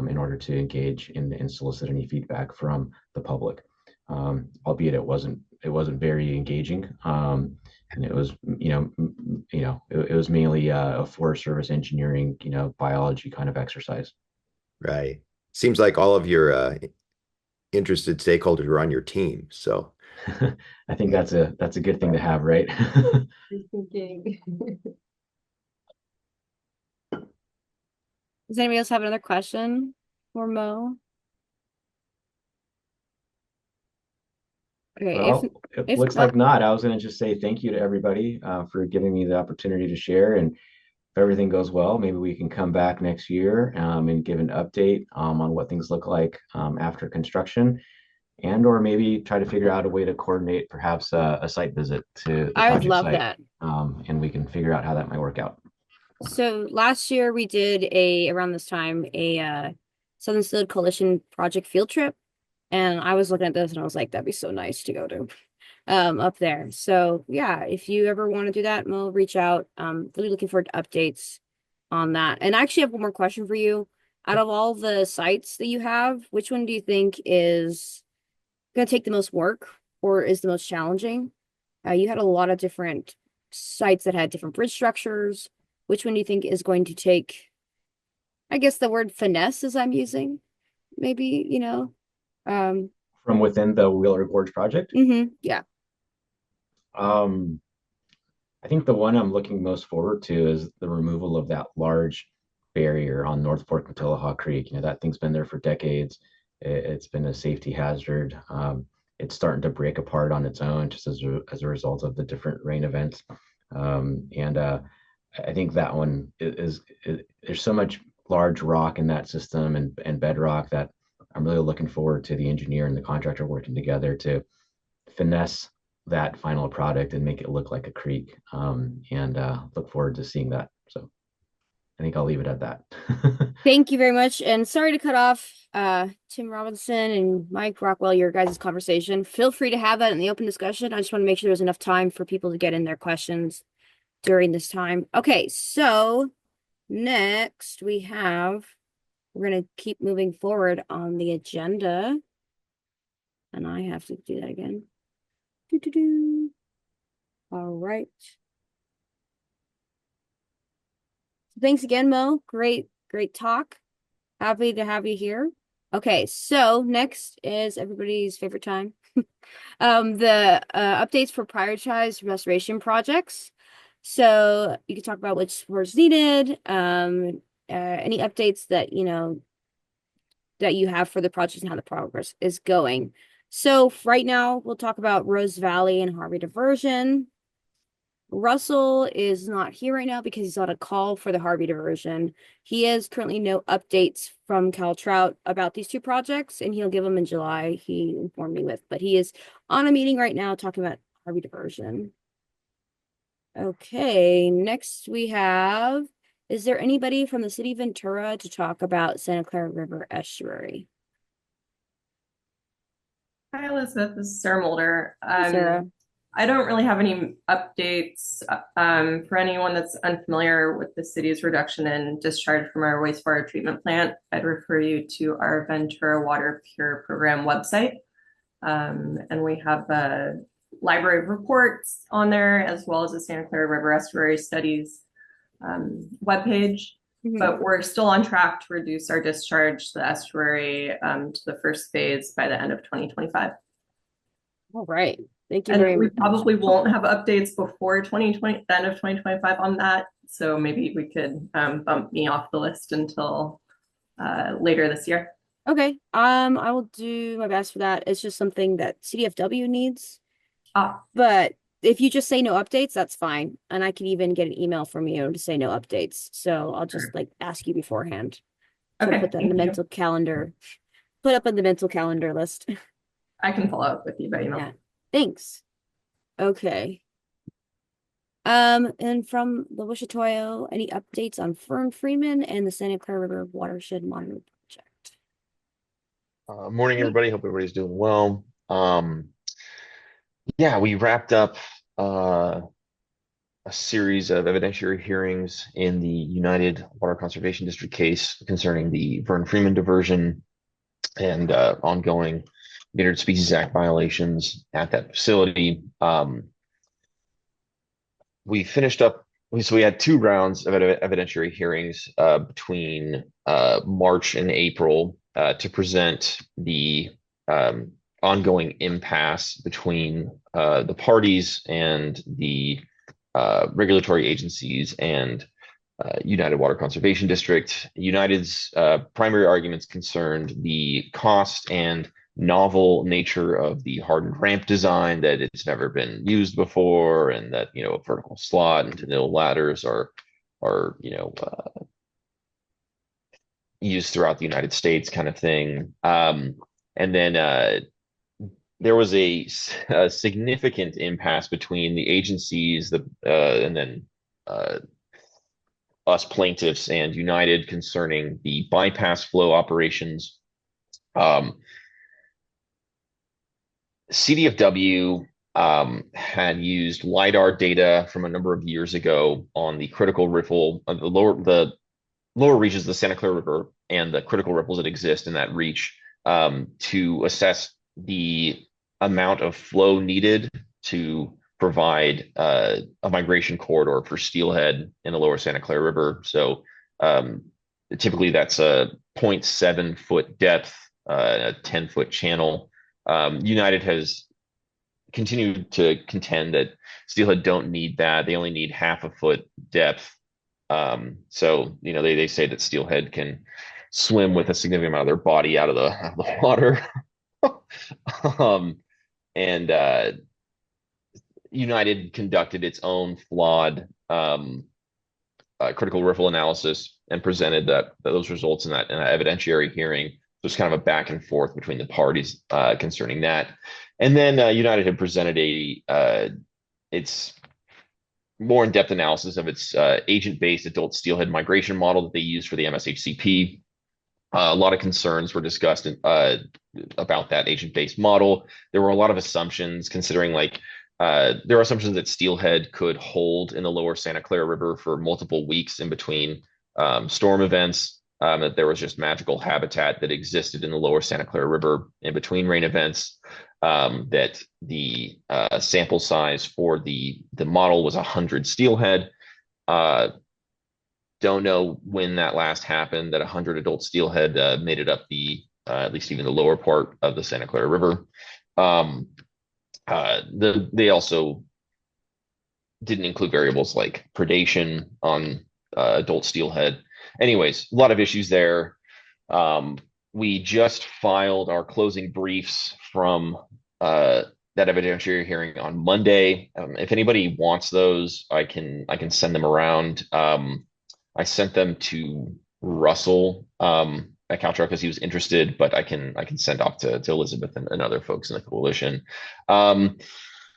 in order to engage and solicit any feedback from the public. Albeit it wasn't very engaging. And it was, it was mainly a Forest Service engineering, biology kind of exercise. Right. Seems like all of your interested stakeholders are on your team. So I think that's a good thing to have, right? Thinking. Does anybody else have another question for Mo? Okay, Well, it if looks not, like not. I was going to just say thank you to everybody for giving me the opportunity to share. And if everything goes well, maybe we can come back next year and give an update on what things look like after construction, and or maybe try to figure out a way to coordinate perhaps a site visit to the I would project love site, that. and we can figure out how that might work out. So last year we did around this time a Southern Steelhead Coalition project field trip, and I was looking at this and I was like, that'd be so nice to go to up there. So yeah, if you ever want to do that, Mo, reach out. Really looking forward to updates on that. And I actually have one more question for you. Out of all the sites that you have, which one do you think is going to take the most work or is the most challenging? You had a lot of different sites that had different bridge structures. Which one do you think is going to take, I guess the word finesse as I'm using, maybe, um, From within the Wheeler Gorge project, yeah. um, I think the one I'm looking most forward to is the removal of that large barrier on North Fork of Tullahaw Creek. That thing's been there for decades. It's been a safety hazard. It's starting to break apart on its own just as a result of the different rain events. And I think that one there's so much large rock in that system and bedrock that I'm really looking forward to the engineer and the contractor working together to finesse that final product and make it look like a creek. And look forward to seeing that. So I think I'll leave it at that. Thank you very much. And sorry to cut off Tim Robinson and Mike Rockwell, your guys' conversation. Feel free to have that in the open discussion. I just want to make sure there's enough time for people to get in their questions during this time. Okay, so next we're going to keep moving forward on the agenda. And I have to do that again. All right. Thanks again, Mo. Great talk. Happy to have you here. Okay, so next is everybody's favorite time. The updates for prioritized restoration projects. So you can talk about which words needed, any updates that that you have for the project and how the progress is going. So right now we'll talk about Rose Valley and Harvey diversion. Russell is not here right now because he's on a call for the Harvey diversion. He has currently no updates from Cal Trout about these two projects, and he'll give them in July, he informed me with. But he is on a meeting right now talking about Harvey diversion. Okay, next we have, is there anybody from the city of Ventura to talk about Santa Clara River Estuary? Hi, Elizabeth. This is Sarah Mulder. Sarah. I don't really have any updates. For anyone that's unfamiliar with the city's reduction in discharge from our wastewater treatment plant, I'd refer you to our Ventura Water Pure Program website. And we have a library of reports on there, as well as the Santa Clara River Estuary Studies webpage. But we're still on track to reduce our discharge to the estuary to the first phase by the end of 2025. All right. Thank you And very we much. probably won't have updates before the end of 2025 on that. So maybe we could bump me off the list until later this year. Okay. I will do my best for that. It's just something that CDFW needs. But if you just say no updates, that's fine. And I can even get an email from you to say no updates. So I'll just ask you beforehand. So Okay. put that in the mental calendar. Put up on the mental calendar list. I can follow up with you by email. Yeah. Thanks. Okay. And from the Wishatoyo, any updates on Fern Freeman and the Santa Clara River Watershed Monitoring Project? Morning, everybody. Hope everybody's doing well. Yeah, we wrapped up a series of evidentiary hearings in the United Water Conservation District case concerning the Vern Freeman diversion and ongoing Endangered Species Act violations at that facility. We finished up, so we had 2 rounds of evidentiary hearings between March and April to present the ongoing impasse between the parties and the regulatory agencies and United Water Conservation District. United's primary arguments concerned the cost and novel nature of the hardened ramp design, that it's never been used before, and that a vertical slot and Tenille ladders are used throughout the United States, kind of thing. And then there was a significant impasse between the agencies, and then us plaintiffs and United concerning the bypass flow operations. CDFW had used LiDAR data from a number of years ago on the critical riffle, the lower reaches of the Santa Clara River and the critical ripples that exist in that reach, to assess the amount of flow needed to provide a migration corridor for steelhead in the lower Santa Clara River. So typically that's a 0.7 foot depth, a 10-foot channel. United has continued to contend that steelhead don't need that. They only need half a foot depth. So they say that steelhead can swim with a significant amount of their body out of the water. And United conducted its own flawed critical riffle analysis and presented those results in that evidentiary hearing. There's kind of a back and forth between the parties concerning that. And then United had presented its more in-depth analysis of its agent-based adult steelhead migration model that they used for the MSHCP. A lot of concerns were discussed about that agent-based model. There were a lot of assumptions, considering there are assumptions that steelhead could hold in the lower Santa Clara River for multiple weeks in between storm events, that there was just magical habitat that existed in the lower Santa Clara River in between rain events, that the sample size for the model was 100 steelhead. Don't know when that last happened, that 100 adult steelhead made it up at least even the lower part of the Santa Clara River. They also didn't include variables like predation on adult steelhead. Anyways, a lot of issues there. We just filed our closing briefs from that evidentiary hearing on Monday. If anybody wants those, I can send them around. I sent them to Russell at CalTrek because he was interested, but I can send off to Elizabeth and other folks in the coalition.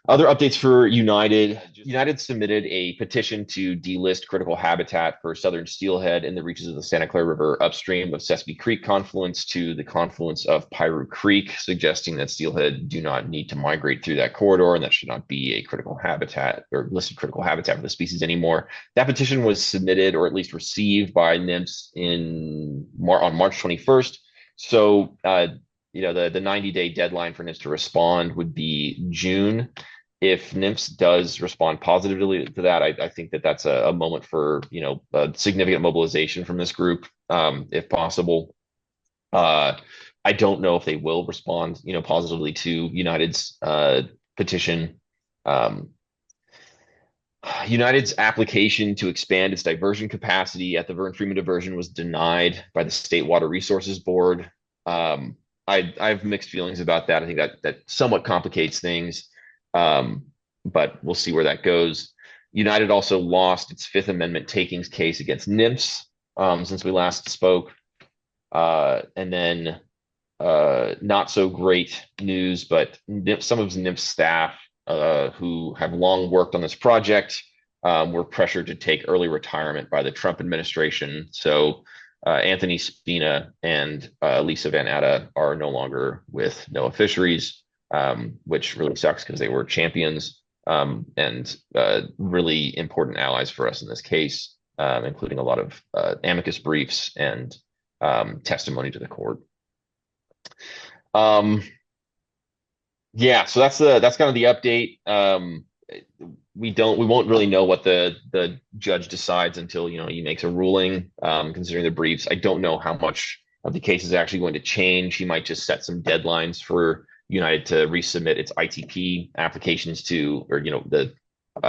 Other updates for United. United submitted a petition to delist critical habitat for southern steelhead in the reaches of the Santa Clara River upstream of Sespe Creek confluence to the confluence of Piru Creek, suggesting that steelhead do not need to migrate through that corridor, and that should not be a critical habitat or listed critical habitat for the species anymore. That petition was submitted, or at least received, by NMFS on March 21st. So the 90-day deadline for NMFS to respond would be June. If NMFS does respond positively to that, I think that's a moment for a significant mobilization from this group, if possible. I don't know if they will respond positively to United's petition. United's application to expand its diversion capacity at the Vern Freeman diversion was denied by the State Water Resources Board. I have mixed feelings about that. I think that somewhat complicates things, but we'll see where that goes. United also lost its Fifth Amendment takings case against NMFS since we last spoke. And then not so great news, but some of NMFS staff who have long worked on this project were pressured to take early retirement by the Trump administration. So Anthony Spina and Lisa Van Atta are no longer with NOAA Fisheries, which really sucks because they were champions and really important allies for us in this case, including a lot of amicus briefs and testimony to the court. Yeah, so that's kind of the update. We won't really know what the judge decides until he makes a ruling, considering the briefs. I don't know how much of the case is actually going to change. He might just set some deadlines for United to resubmit its ITP applications to, or the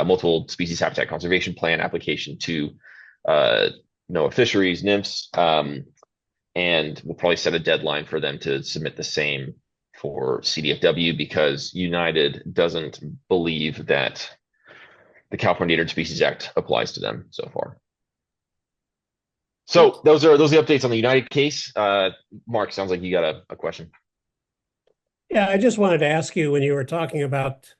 multiple species habitat conservation plan application to NOAA Fisheries, NIMS, and we'll probably set a deadline for them to submit the same for CDFW because United doesn't believe that the California Endangered Species Act applies to them so far. So those are the updates on the United case. Mark, sounds like you got a question. Yeah, I just wanted to ask you when you were talking about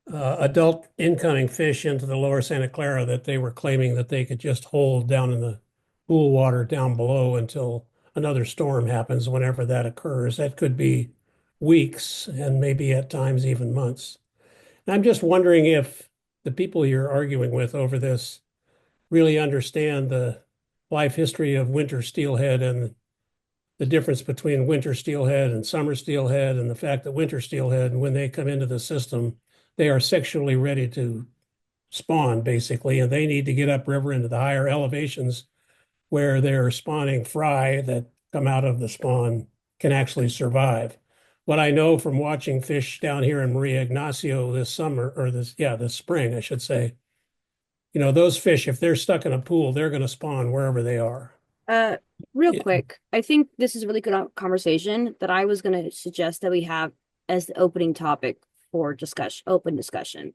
adult incoming fish into the lower Santa Clara that they were claiming that they could just hold down in the pool water down below until another storm happens, whenever that occurs. That could be weeks and maybe at times even months. And I'm just wondering if the people you're arguing with over this really understand the life history of winter steelhead and the difference between winter steelhead and summer steelhead, and the fact that winter steelhead, when they come into the system, they are sexually ready to spawn, basically, and they need to get upriver into the higher elevations where they're spawning fry that come out of the spawn can actually survive. What I know from watching fish down here in Maria Ignacio this summer, or this spring, I should say, those fish, if they're stuck in a pool, they're going to spawn wherever they are. Real Yeah. quick, I think this is a really good conversation that I was going to suggest that we have as the opening topic for open discussion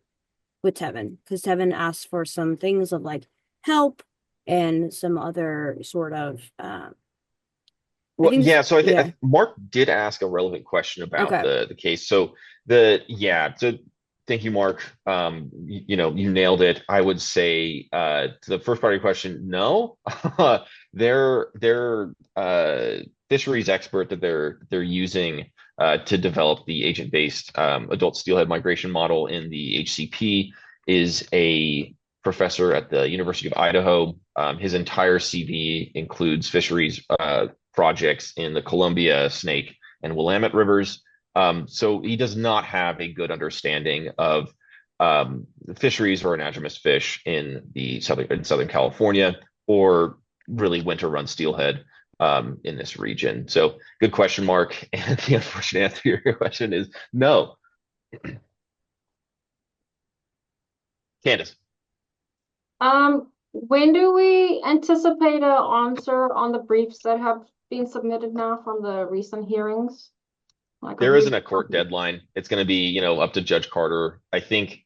with Tevin, because Tevin asked for some things of like help and some other sort of Well, think yeah, so I think yeah. Mark did ask a relevant question about Okay. the case. So thank you, Mark. You nailed it. I would say to the first part of your question, no. Their fisheries expert that they're using to develop the agent-based adult steelhead migration model in the HCP is a professor at the University of Idaho. His entire CV includes fisheries projects in the Columbia, Snake, and Willamette rivers. So he does not have a good understanding of fisheries or anadromous fish in Southern California, or really winter run steelhead in this region. So good question, Mark. And the unfortunate answer to your question is no. Candace. When do we anticipate an answer on the briefs that have been submitted now from the recent hearings? There isn't a court deadline. It's going to be, up to Judge Carter. I think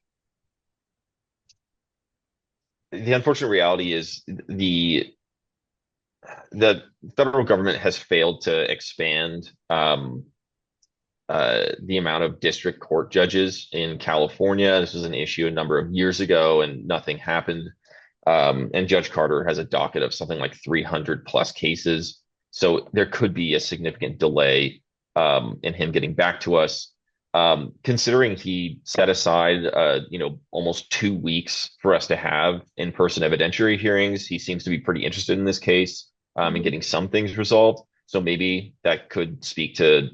the unfortunate reality is the federal government has failed to expand the amount of district court judges in California. This was an issue a number of years ago, and nothing happened. And Judge Carter has a docket of something like 300 plus cases. So there could be a significant delay in him getting back to us. Considering he set aside, almost 2 weeks for us to have in-person evidentiary hearings, he seems to be pretty interested in this case and getting some things resolved. So maybe that could speak to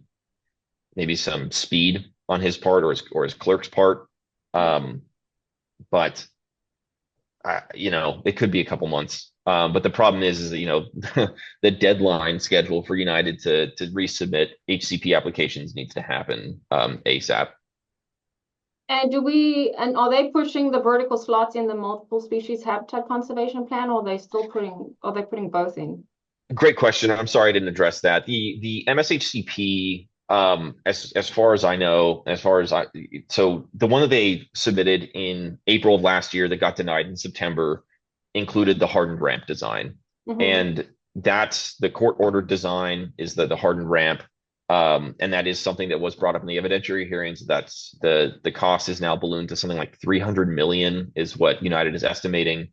maybe some speed on his part or his clerk's part. But it could be a couple months. But the problem is that, the deadline schedule for United to resubmit HCP applications needs to happen ASAP. And are they pushing the vertical slots in the multiple species habitat conservation plan, or are they putting both in? Great question. I'm sorry I didn't address that. The MSHCP, as far as I know, so the one that they submitted in April of last year that got denied in September included the hardened ramp design. And that's the court ordered design is the hardened ramp. And that is something that was brought up in the evidentiary hearings. That's the cost is now ballooned to something like 300 million is what United is estimating.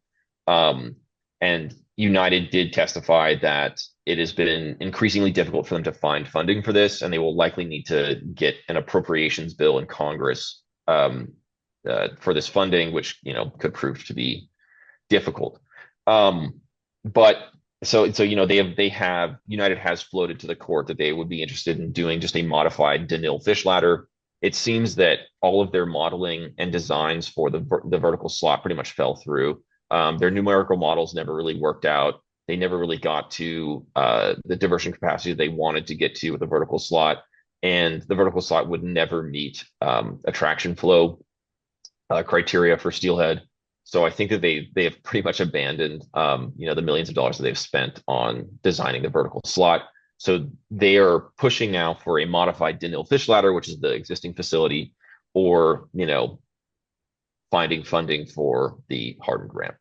And United did testify that it has been increasingly difficult for them to find funding for this, and they will likely need to get an appropriations bill in Congress for this funding, which could prove to be difficult. But United has floated to the court that they would be interested in doing just a modified Denil fish ladder. It seems that all of their modeling and designs for the vertical slot pretty much fell through. Their numerical models never really worked out. They never really got to the diversion capacity they wanted to get to with the vertical slot, and the vertical slot would never meet attraction flow criteria for steelhead. So I think that they have pretty much abandoned the millions of dollars that they've spent on designing the vertical slot. So they are pushing now for a modified Denil fish ladder, which is the existing facility, or finding funding for the hardened ramp.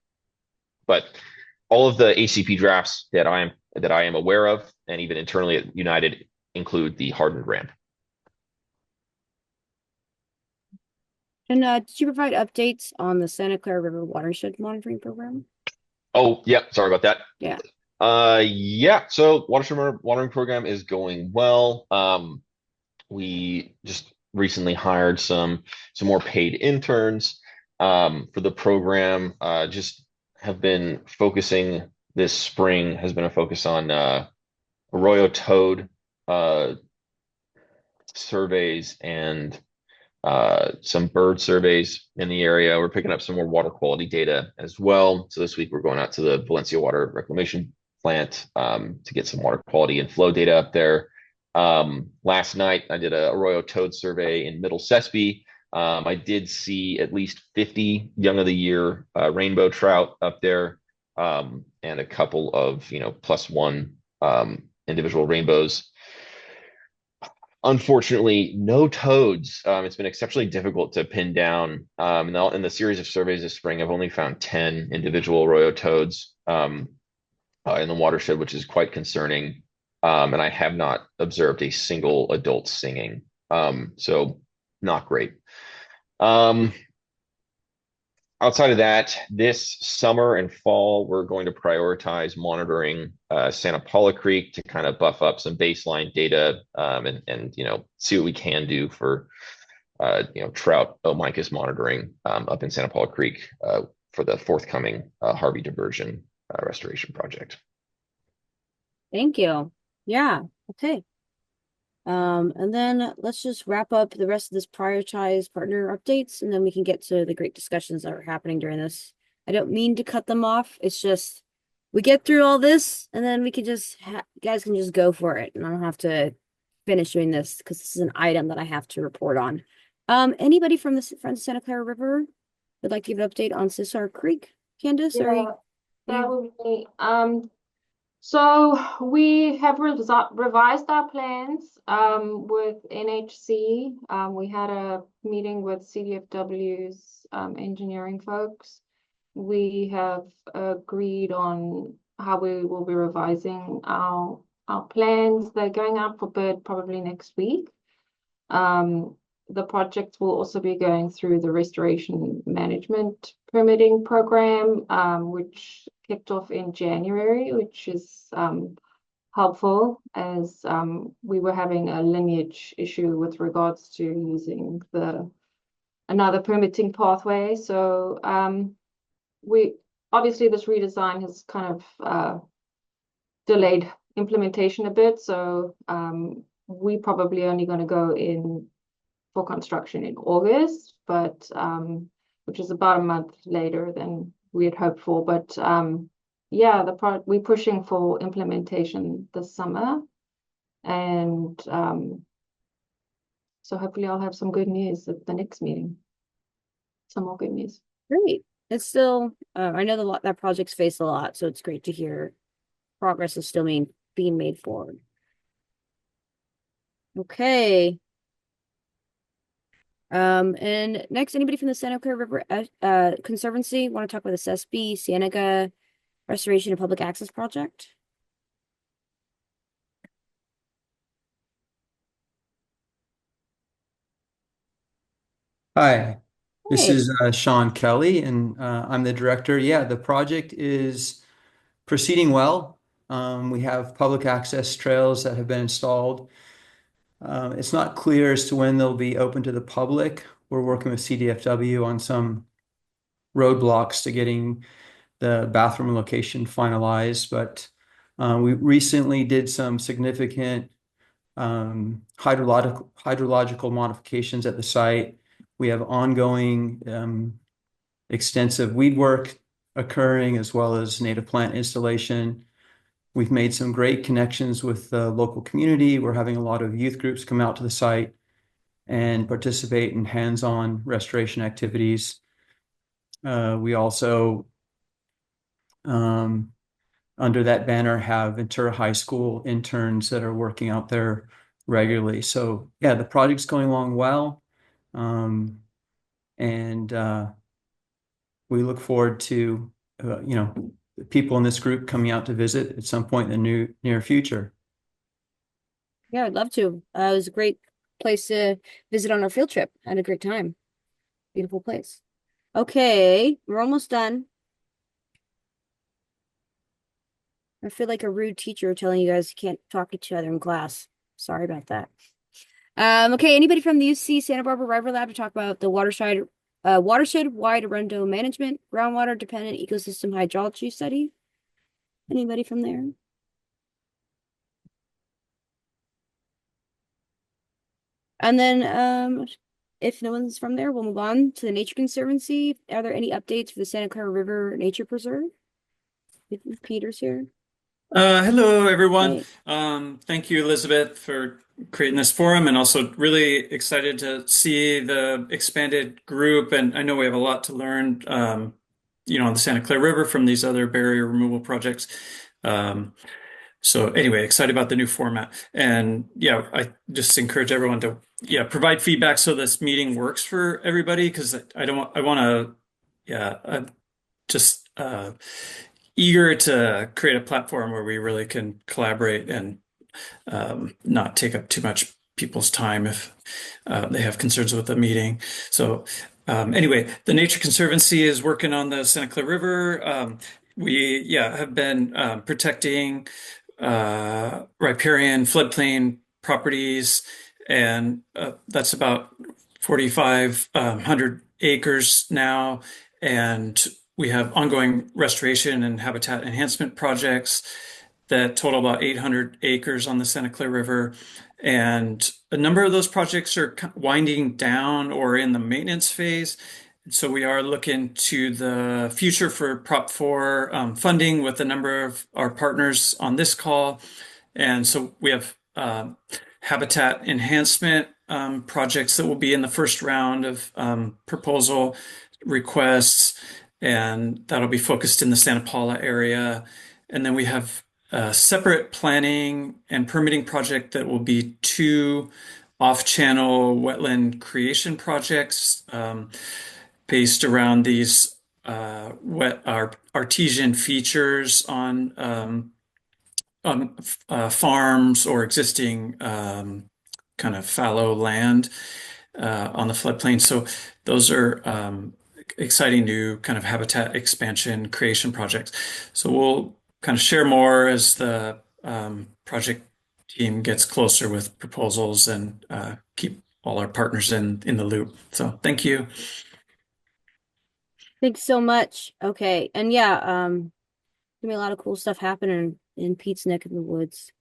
But all of the ACP drafts that I am aware of, and even internally at United, include the hardened ramp. And did you provide updates on the Santa Clara River watershed monitoring program? Oh, yeah, sorry about that. Yeah. Yeah, so watershed monitoring program is going well. We just recently hired some more paid interns for the program. Just have been focusing this spring has been a focus on arroyo toad surveys and some bird surveys in the area. We're picking up some more water quality data as well. So this week we're going out to the Valencia Water Reclamation Plant to get some water quality and flow data up there. Last night I did a arroyo toad survey in Middle Sespe. I did see at least 50 young of the year rainbow trout up there, and a couple of +1 individual rainbows. Unfortunately, no toads. It's been exceptionally difficult to pin down. In the series of surveys this spring, I've only found 10 individual arroyo toads in the watershed, which is quite concerning. And I have not observed a single adult singing. So not great. Outside of that, this summer and fall, we're going to prioritize monitoring Santa Paula Creek to kind of buff up some baseline data and see what we can do for trout omicus monitoring up in Santa Paula Creek for the forthcoming Harvey diversion restoration project. Thank you. Yeah. Okay. And then let's just wrap up the rest of this prioritized partner updates, and then we can get to the great discussions that are happening during this. I don't mean to cut them off. It's just we get through all this, and then we can just you guys can just go for it, and I don't have to finish doing this because this is an item that I have to report on. Anybody from the Friends of Santa Clara River would like to give an update on SCHR Creek? Candace, or that would be so we have revised our plans with NHC. We had a meeting with CDFW's engineering folks. We have agreed on how we will be revising our plans. They're going out for bid probably next week. The project will also be going through the restoration management permitting program, which kicked off in January, which is helpful as we were having a lineage issue with regards to using another permitting pathway. So we obviously this redesign has kind of delayed implementation a bit. So we probably only going to go in for construction in August, but which is about a month later than we had hoped for. But yeah, we're pushing for implementation this summer, and so hopefully I'll have some good news at the next meeting. Some more good news. great. It's still I know that project's faced a lot, so it's great to hear progress is still being made forward. Okay. And next, anybody from the Santa Clara River Conservancy want to talk about the SSB Cienega Restoration and Public Access Project? Hi, this Hey. is Sean Kelly, and I'm the director. Yeah, the project is proceeding well. We have public access trails that have been installed. It's not clear as to when they'll be open to the public. We're working with CDFW on some roadblocks to getting the bathroom location finalized, but we recently did some significant hydrological modifications at the site. We have ongoing extensive weed work occurring as well as native plant installation. We've made some great connections with the local community. We're having a lot of youth groups come out to the site and participate in hands-on restoration activities. We also, under that banner, have Ventura High School interns that are working out there regularly. So yeah, the project's going along well. And we look forward to, people in this group coming out to visit at some point in the near future. Yeah, I'd love to. It was a great place to visit on our field trip. Had a great time. Beautiful place. Okay, we're almost done. I feel like a rude teacher telling you guys you can't talk to each other in class. Sorry about that. Okay, anybody from the UC Santa Barbara River Lab to talk about the watershed wide window management, groundwater dependent ecosystem hydrology study? Anybody from there? And then if no one's from there, we'll move on to the Nature Conservancy. Are there any updates for the Santa Clara River Nature Preserve? Peter's here. Hello, everyone. Hey. Thank you, Elizabeth, for creating this forum, and also really excited to see the expanded group. And I know we have a lot to learn, on the Santa Clara River from these other barrier removal projects. So anyway, excited about the new format. And yeah, I just encourage everyone to provide feedback so this meeting works for everybody, because I'm just eager to create a platform where we really can collaborate and not take up too much people's time if they have concerns with the meeting. So anyway, the Nature Conservancy is working on the Santa Clara River. We have been protecting riparian floodplain properties, and that's about 4,500 acres now. And we have ongoing restoration and habitat enhancement projects that total about 800 acres on the Santa Clara River. And a number of those projects are winding down or in the maintenance phase. So we are looking to the future for Prop 4 funding with a number of our partners on this call. And so we have habitat enhancement projects that will be in the first round of proposal requests, and that'll be focused in the Santa Paula area. And then we have a separate planning and permitting project that will be 2 off-channel wetland creation projects based around these artesian features on farms or existing kind of fallow land on the floodplain. So those are exciting new kind of habitat expansion creation projects. So we'll kind of share more as the project team gets closer with proposals, and keep all our partners in the loop. So thank you. Thanks so much. Okay. And yeah, gonna be a lot of cool stuff happening in Pete's neck of the woods.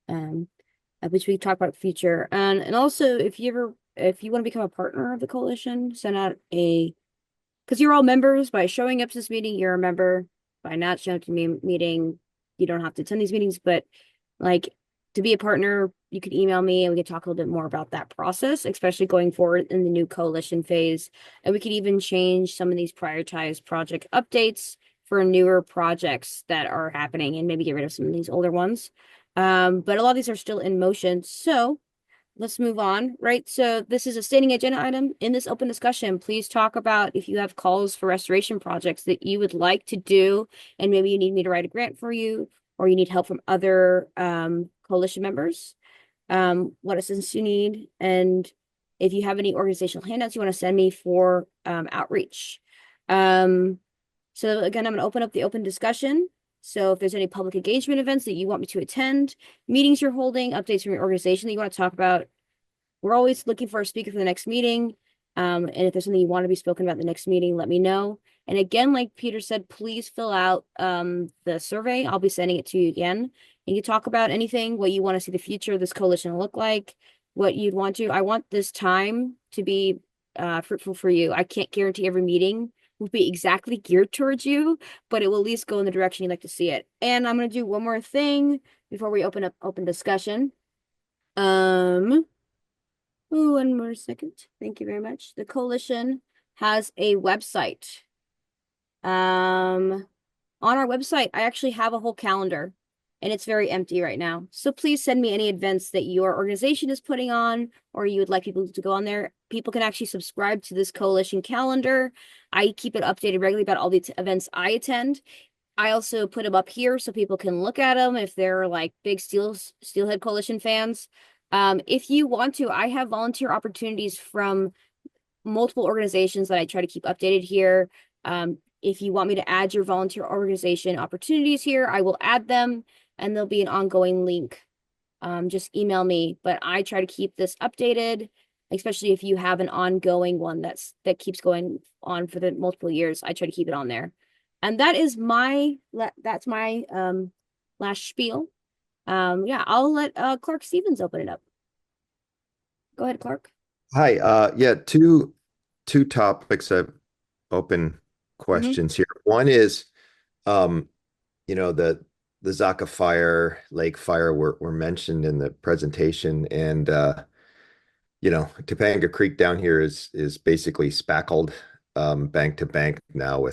Which we talk about future. And also if you want to become a partner of the coalition, send out because you're all members. By showing up to this meeting, you're a member. By not showing up to the meeting, you don't have to attend these meetings. But like, to be a partner, you could email me and we could talk a little bit more about that process, especially going forward in the new coalition phase. And we could even change some of these prioritized project updates for newer projects that are happening, and maybe get rid of some of these older ones. But a lot of these are still in motion. So let's move on, right? So this is a standing agenda item. In this open discussion, please talk about if you have calls for restoration projects that you would like to do, and maybe you need me to write a grant for you, or you need help from other coalition members, what assistance you need, and if you have any organizational handouts you want to send me for outreach. So again, I'm going to open up the open discussion. So if there's any public engagement events that you want me to attend, meetings you're holding, updates from your organization that you want to talk about, we're always looking for a speaker for the next meeting. And if there's something you want to be spoken about in the next meeting, let me know. And again, like Peter said, please fill out the survey. I'll be sending it to you again. And you talk about anything, what you want to see the future of this coalition look like, what you'd want to. I want this time to be fruitful for you. I can't guarantee every meeting will be exactly geared towards you, but it will at least go in the direction you'd like to see it. And I'm going to do one more thing before we open up open discussion. One more second. Thank you very much. The coalition has a website. On our website, I actually have a whole calendar and it's very empty right now. So please send me any events that your organization is putting on or you would like people to go on there. People can actually subscribe to this coalition calendar. I keep it updated regularly about all the events I attend. I also put them up here so people can look at them if they're like big Steelhead Coalition fans. If you want to, I have volunteer opportunities from multiple organizations that I try to keep updated here. If you want me to add your volunteer organization opportunities here, I will add them and there'll be an ongoing link. Just email me, but I try to keep this updated, especially if you have an ongoing one that keeps going on for the multiple years. I try to keep it on there. And that's my last spiel. Yeah, I'll let Clark Stevens open it up. Go ahead, Clark. Hi, yeah, two topics of open questions here. One is, you know, the Zaka fire, lake fire were mentioned in the presentation, and you know, Topanga Creek down here is basically spackled bank to bank now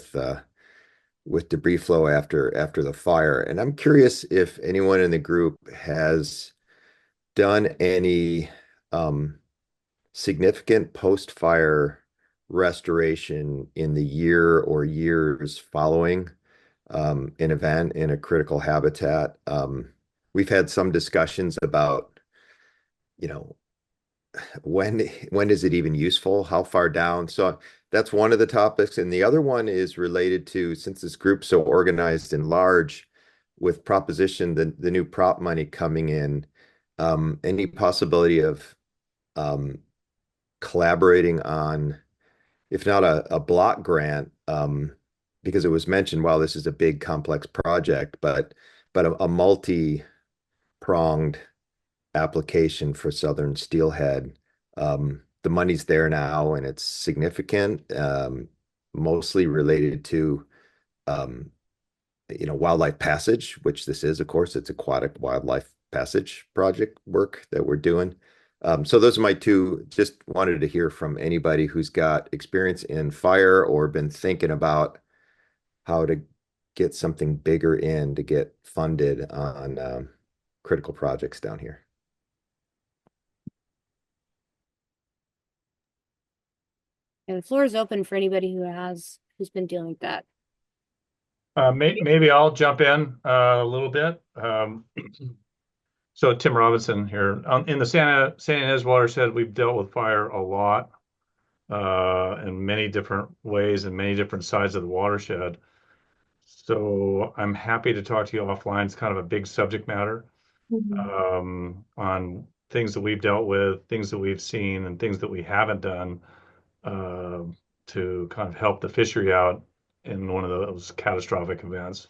with debris flow after the fire. And I'm curious if anyone in the group has done any significant post-fire restoration in the year or years following an event in a critical habitat. We've had some discussions about, you know, when is it even useful? How far down? So that's one of the topics. And the other one is related to, since this group's so organized and large, with proposition, the new prop money coming in, any possibility of collaborating on, if not a block grant, because it was mentioned, while this is a big complex project, but a multi-pronged application for Southern Steelhead. The money's there now and it's significant, mostly related to you know, wildlife passage, which this is, of course. It's aquatic wildlife passage project work that we're doing. So those are my two. Just wanted to hear from anybody who's got experience in fire or been thinking about how to get something bigger in to get funded on critical projects down here. And the floor is open for anybody who's been dealing with that. Maybe I'll jump in a little bit. So Tim Robinson here. In the San Ynez watershed, we've dealt with fire a lot in many different ways and many different sides of the watershed. So I'm happy to talk to you offline. It's kind of a big subject matter on things that we've dealt with, things that we've seen, and things that we haven't done to kind of help the fishery out in one of those catastrophic events.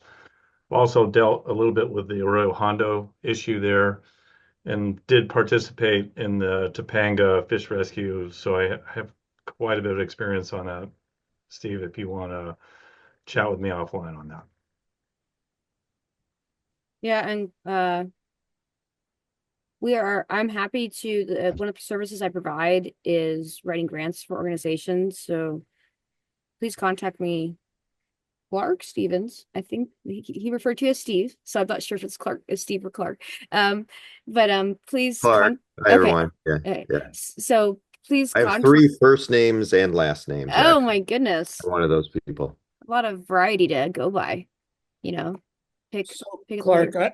Also dealt a little bit with the Arroyo Hondo issue there and did participate in the Topanga fish rescue. So I have quite a bit of experience on that. Steve, if you want to chat with me offline on that. Yeah, and I'm happy to, one of the services I provide is writing grants for organizations. So please contact me. Clark Stevens, I think he referred to as Steve, so I'm not sure if it's Steve or Clark. Please. Clark, hi everyone. Okay. Yeah. So please. I have 3 first names and last names. Oh actually. my goodness. I'm one of those people. A lot of variety to go by, you know. Pick Clark, I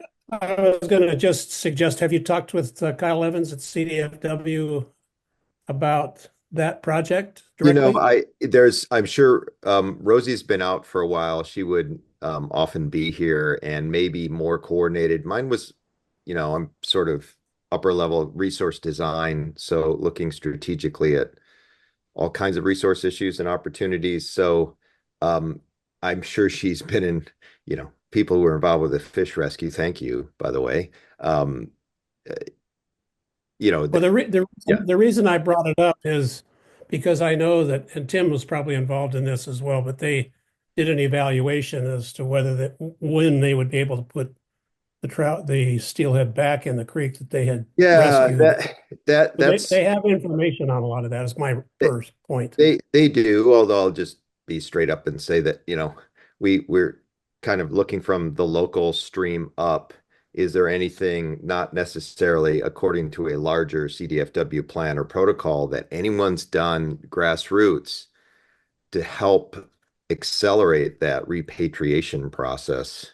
was going to just suggest, have you talked with Kyle Evans at CDFW about that project directly? You know, I'm sure Rosie's been out for a while. She would often be here and maybe more coordinated. Mine was, you know, I'm sort of upper level resource design, so looking strategically at all kinds of resource issues and opportunities. So I'm sure she's been in, you know, people who are involved with the fish rescue. Thank you, by the way. You know, well, the reason I brought it up is because I know that, and Tim was probably involved in this as well, but they did an evaluation as to when they would be able to put the steelhead back in the creek that they had rescued. They have information on a lot of that. Is my first point. They do, although I'll just be straight up and say that, you know, we're kind of looking from the local stream up. Is there anything not necessarily according to a larger CDFW plan or protocol that anyone's done grassroots to help accelerate that repatriation process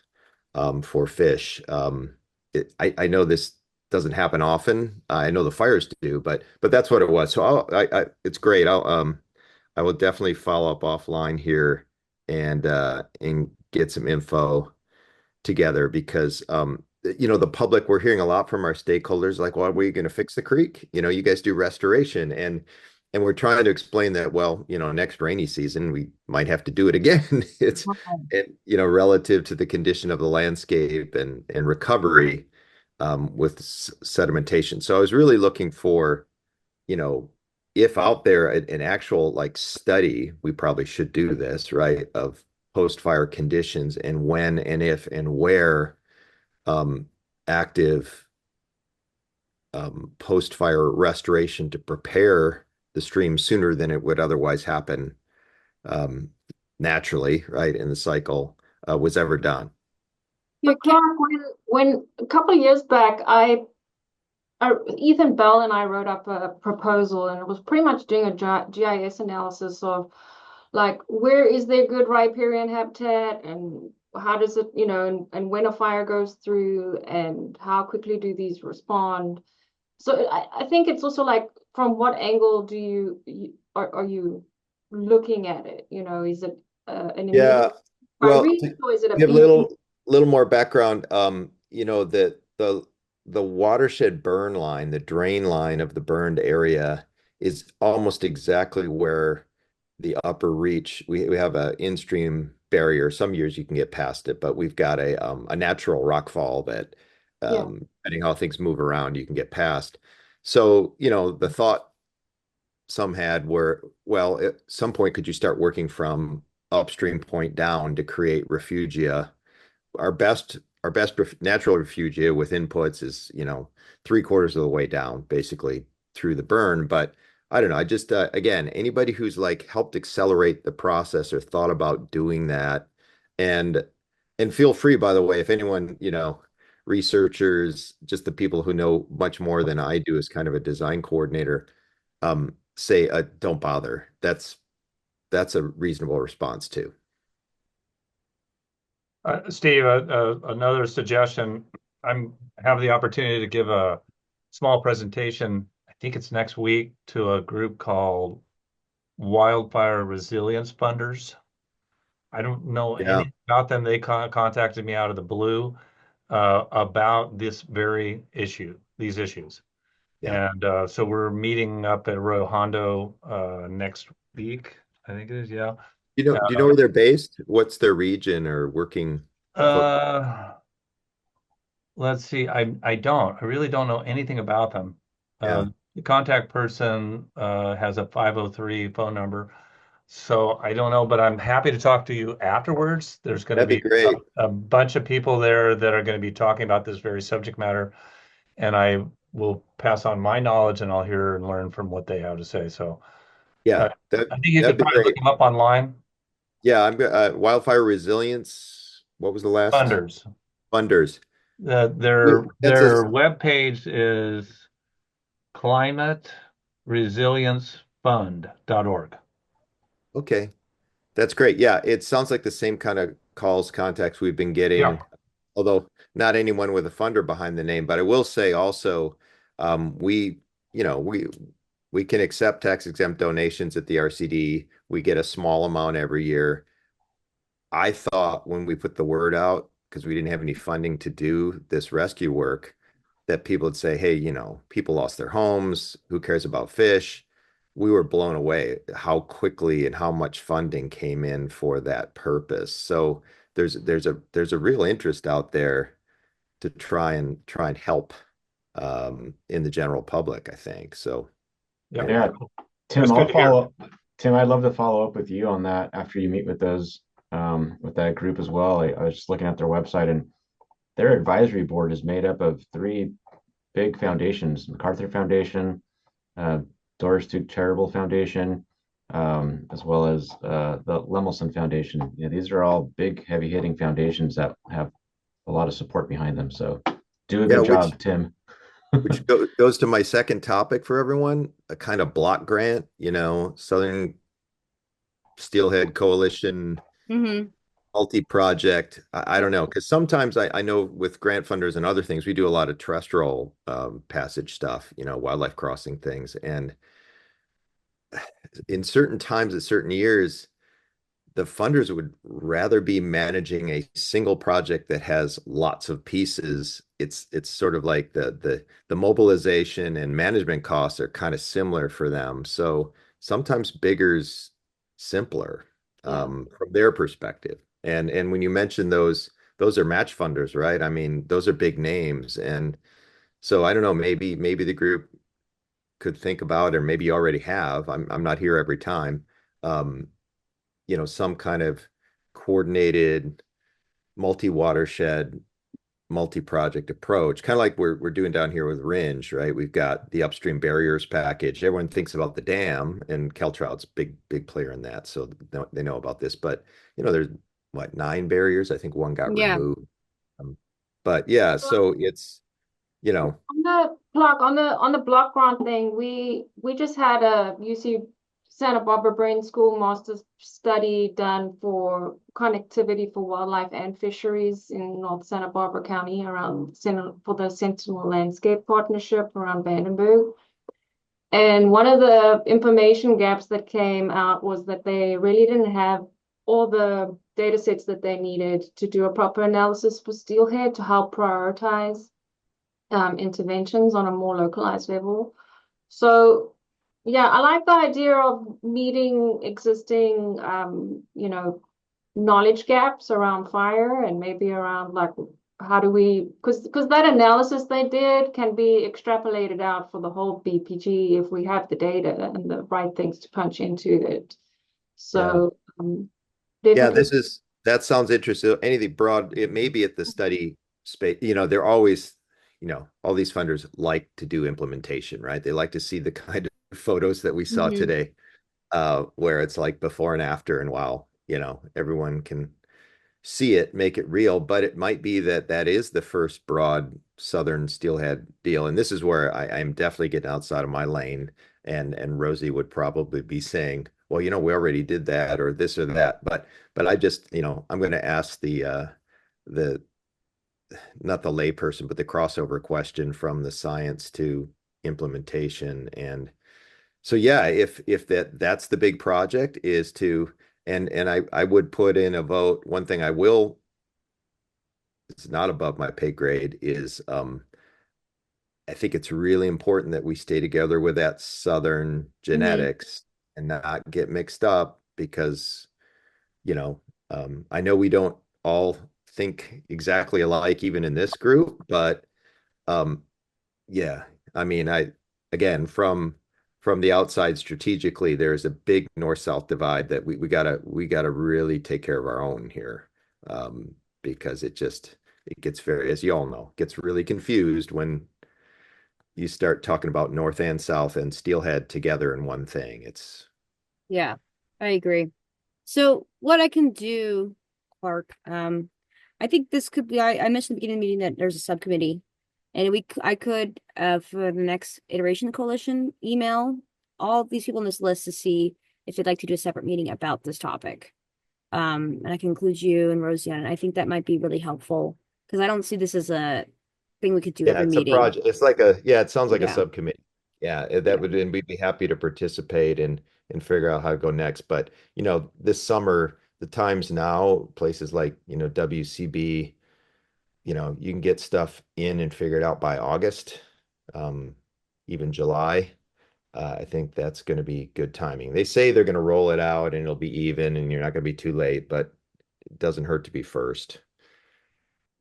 for fish? I know this doesn't happen often. I know the fires do, but that's what it was. So it's great. I will definitely follow up offline here and get some info together because the public, we're hearing a lot from our stakeholders like, well, are we going to fix the creek? You guys do restoration and we're trying to explain that, well, next rainy season we might have to do it again. It's relative to the condition of the landscape and recovery with sedimentation. So I was really looking for, if out there an actual like study, we probably should do this, right, of post-fire conditions and when and if and where active post-fire restoration to prepare the stream sooner than it would otherwise happen naturally, right, in the cycle was ever done. Yeah, Clark, when a couple of years back, Ethan Bell and I wrote up a proposal, and it was pretty much doing a GIS analysis of like where is there good riparian habitat and how does it, and when a fire goes through and how quickly do these respond. So I think it's also like from what angle are you looking at it? Is it an immediate well, fire or is it a give a little more background? The watershed burn line, the drain line of the burned area is almost exactly where the upper reach, we have an in-stream barrier. Some years you can get past it, but we've got a natural rock fall that depending how things move around, you can get past. So, the thought some had were, well, at some point, could you start working from upstream point down to create refugia? Our best natural refugia with inputs is, 3/4 of the way down, basically through the burn. But I don't know. I just, again, anybody who's like helped accelerate the process or thought about doing that, and feel free, by the way, if anyone, researchers, just the people who know much more than I do as kind of a design coordinator, say, don't bother. That's a reasonable response too. Steve, another suggestion. I have the opportunity to give a small presentation. I think it's next week to a group called Wildfire Resilience Funders. I don't know anything about them. They contacted me out of the blue about this very issue, these issues. Yeah. And so we're meeting up at Arroyo Hondo next week, I think it is, yeah. Do you know where they're based? What's their region or working? Let's see. I don't. I really don't know anything about them. Yeah. The contact person has a 503 phone number. So I don't know, but I'm happy to talk to you afterwards. There's going to That'd be great. a bunch of people there that are going to be talking about this very subject matter. And I will pass on my knowledge and I'll hear and learn from what they have to say. So Yeah, I think you could probably look them up online. Yeah, I'm wildfire resilience. What was the last? Funders. Funders. Their webpage is climateresiliencepfund.org. Okay, that's great. Yeah, it sounds like the same kind of contacts we've been getting, although not anyone with a funder behind the name. But I will say also, we can accept tax exempt donations at the RCD. We get a small amount every year. I thought when we put the word out, because we didn't have any funding to do this rescue work, that people would say, hey, people lost their homes. Who cares about fish? We were blown away how quickly and how much funding came in for that purpose. So there's a real interest out there to try and help in the general public, I think. So yeah. Tim, Tim, I'd love to follow up with you on that after you meet with those with that group as well. I was just looking at their website, and their advisory board is made up of 3 big foundations: MacArthur Foundation, Doris Duke Charitable Foundation, as well as the Lemelson Foundation. These are all big, heavy hitting foundations that have a lot of support behind them. So do a Yeah, good job, Tim. which goes to my second topic for everyone, a kind of block grant, Southern Steelhead Coalition Mm-hmm. multi-project. I don't know, because sometimes I know with grant funders and other things, we do a lot of terrestrial passage stuff, wildlife crossing things. And in certain times at certain years, the funders would rather be managing a single project that has lots of pieces. It's sort of like the mobilization and management costs are kind of similar for them. So sometimes bigger's simpler from their perspective. And when you mention those are match funders, right? I mean, those are big names. And so I don't know, maybe the group could think about, or maybe you already have. I'm not here every time. Some kind of coordinated multi-watershed, multi-project approach, kind of like we're doing down here with Ringe, right? We've got the upstream barriers package. Everyone thinks about the dam, and Caltrout's big player in that, so they know about this. But there's 9 barriers. I think one got Yeah. removed. But yeah, so it's On the block grant thing, we just had a UC Santa Barbara Brain School master's study done for connectivity for wildlife and fisheries in North Santa Barbara County for the Sentinel Landscape Partnership around Vandenberg. And one of the information gaps that came out was that they really didn't have all the data sets that they needed to do a proper analysis for steelhead to help prioritize interventions on a more localized level. So yeah, I like the idea of meeting existing knowledge gaps around fire, and maybe around like how do we, because that analysis they did can be extrapolated out for the whole BPG if we have the data and the right things to punch into it. So yeah, definitely. that sounds interesting. Anything broad, it may be at the study space. They're always, all these funders like to do implementation, right? They like to see the kind of photos that we saw Mm-hmm. today, where it's like before and after, and wow, everyone can see it, make it real. But it might be that is the first broad Southern steelhead deal. And this is where I'm definitely getting outside of my lane. And Rosie would probably be saying, well, we already did that, or this or that. But I just, I'm going to ask the not the layperson, but the crossover question from the science to implementation. And so, yeah, if that's the big project, is to, and I would put in a vote. One thing it's not above my pay grade, is I think it's really important that we stay together with that Southern genetics and not get mixed up, because I know we don't all think exactly alike even in this group, but yeah, I mean, again, from the outside strategically, there's a big north-south divide that we gotta really take care of our own here, because it gets very, as you all know, gets really confused when you start talking about north and south and steelhead together in one thing. Yeah, I agree. So what I can do, Clark, I think this could be, I mentioned at the beginning of the meeting that there's a subcommittee, and I could, for the next iteration of the coalition, email all these people on this list to see if they'd like to do a separate meeting about this topic. And I can include you and Rosie on it. I think that might be really helpful, because I don't see this as a thing we could do Yeah, every it's a meeting. project. It's like it sounds like a Yeah. subcommittee. Yeah, that would, and we'd be happy to participate and figure out how to go next. But this summer, the times now, places like WCB, you can get stuff in and figured out by August, even July. I think that's going to be good timing. They say they're going to roll it out and it'll be even, and you're not going to be too late, but it doesn't hurt to be first.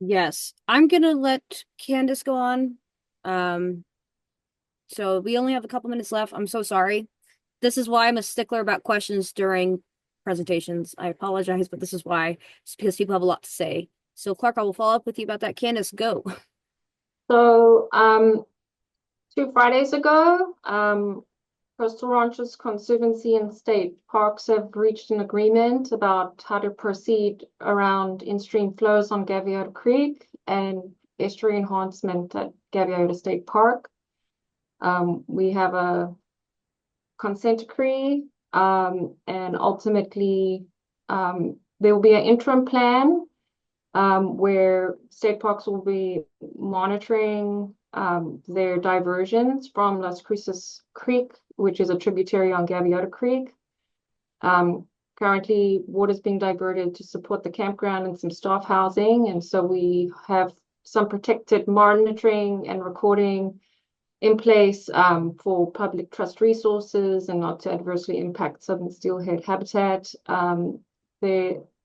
Yes, I'm gonna let Candace go on. Um, so we only have a couple minutes left. I'm so sorry. This is why I'm a stickler about questions during presentations. I apologize, but this is why. It's because people have a lot to say. So Clark, I will follow up with you about that. Candace, go. So 2 Fridays ago, Coastal Ranches Conservancy and state parks have reached an agreement about how to proceed around in-stream flows on Gaviota Creek and estuary enhancement at Gaviota State Park. We have a consent decree, and ultimately there will be an interim plan where state parks will be monitoring their diversions from Las Cruces Creek, which is a tributary on Gaviota Creek. Currently, water is being diverted to support the campground and some staff housing, and so we have some protected monitoring and recording in place for public trust resources and not to adversely impact southern steelhead habitat.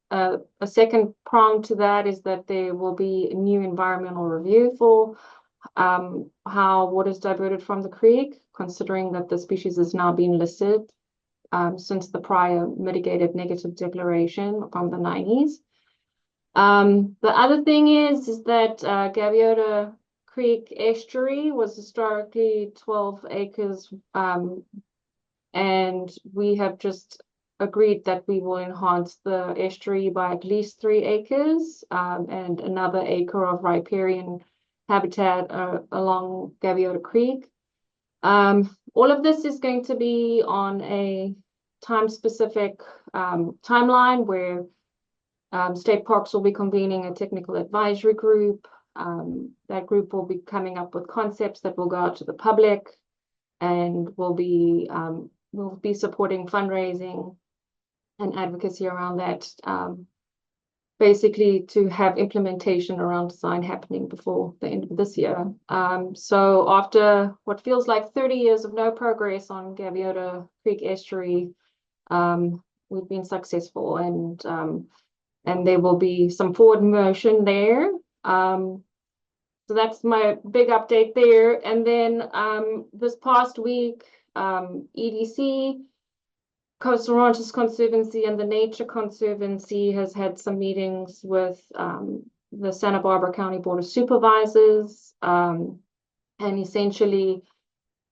A second prong to that is that there will be a new environmental review for how water is diverted from the creek, considering that the species has now been listed since the prior mitigated negative declaration from the 90s. The other thing is that Gaviota Creek estuary was historically 12 acres, and we have just agreed that we will enhance the estuary by at least 3 acres and another acre of riparian habitat along Gaviota Creek. All of this is going to be on a time-specific timeline where state parks will be convening a technical advisory group. That group will be coming up with concepts that will go out to the public, and will be supporting fundraising and advocacy around that, basically to have implementation around design happening before the end of this year. So after what feels like 30 years of no progress on Gaviota Creek estuary, we've been successful, and there will be some forward motion there. So that's my big update there. And then this past week, EDC, Coastal Ranches Conservancy, and the Nature Conservancy has had some meetings with the Santa Barbara County Board of Supervisors. And essentially,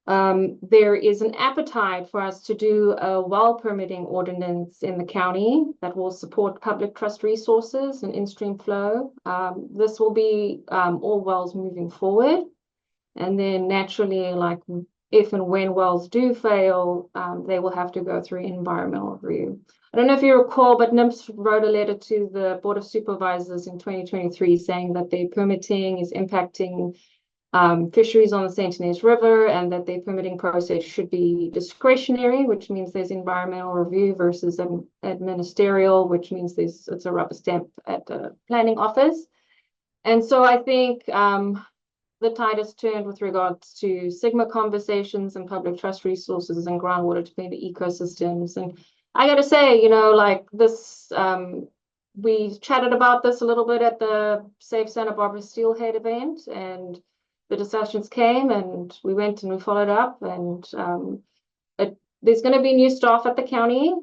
there is an appetite for us to do a well permitting ordinance in the county that will support public trust resources and in-stream flow. This will be all wells moving forward. And then naturally, like if and when wells do fail, they will have to go through environmental review. I don't know if you recall, but NIMS wrote a letter to the Board of Supervisors in 2023 saying that their permitting is impacting fisheries on the St. Inez River, and that their permitting process should be discretionary, which means there's environmental review versus administerial, which means it's a rubber stamp at the planning office. And so I think the tide has turned with regards to Sigma conversations and public trust resources and groundwater dependent ecosystems. And I got to say, you know, like this, we chatted about this a little bit at the Safe Santa Barbara Steelhead event, and the discussions came, and we went and we followed up, and there's going to be new staff at the county,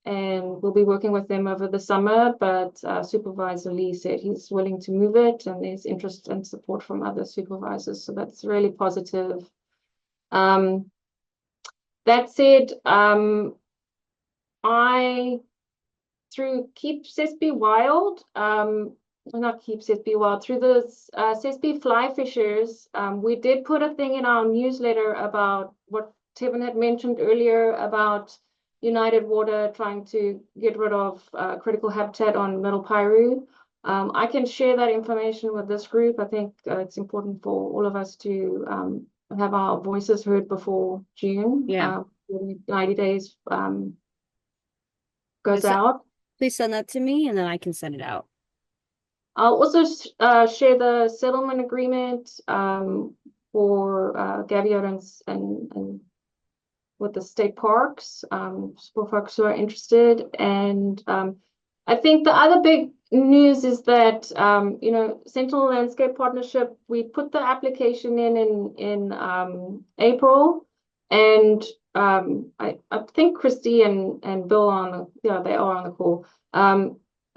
and we'll be working with them over the summer, but Supervisor Lee said he's willing to move it, and there's interest and support from other supervisors, so that's really positive. That said, through Keep Sespe Wild, not Keep Sespe Wild, through the Sespe Fly Fishers, we did put a thing in our newsletter about what Tevin had mentioned earlier about United Water trying to get rid of critical habitat on Middle Piru. I can share that information with this group. I think it's important for all of us to have our voices heard before June. Yeah. 90 days goes out. Please send that to me, and then I can send it out. I'll also share the settlement agreement for Gaviota and with the state parks, for folks who are interested. And I think the other big news is that, you know, Sentinel Landscape Partnership, we put the application in April, and I think Christy and Bill they are on the call.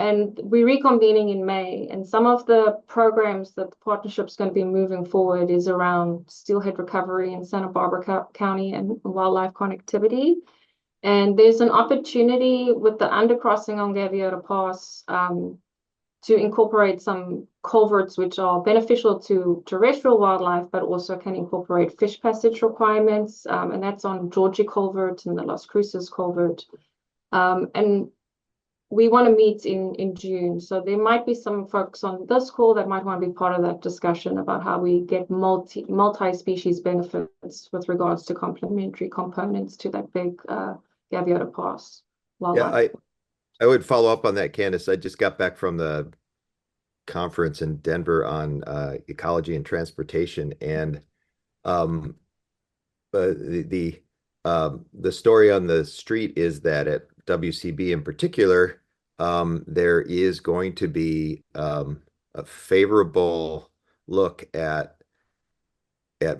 And we're reconvening in May, and some of the programs that the partnership's going to be moving forward is around steelhead recovery in Santa Barbara County and wildlife connectivity. And there's an opportunity with the undercrossing on Gaviota Pass to incorporate some culverts which are beneficial to terrestrial wildlife, but also can incorporate fish passage requirements. And that's on Georgie Culvert and the Las Cruces Culvert. And we want to meet in June. So there might be some folks on this call that might want to be part of that discussion about how we get multi-species benefits with regards to complementary components to that big Gaviota Pass wildlife. Yeah, I would follow up on that, Candace. I just got back from the conference in Denver on ecology and transportation, and the story on the street is that at WCB in particular, there is going to be a favorable look at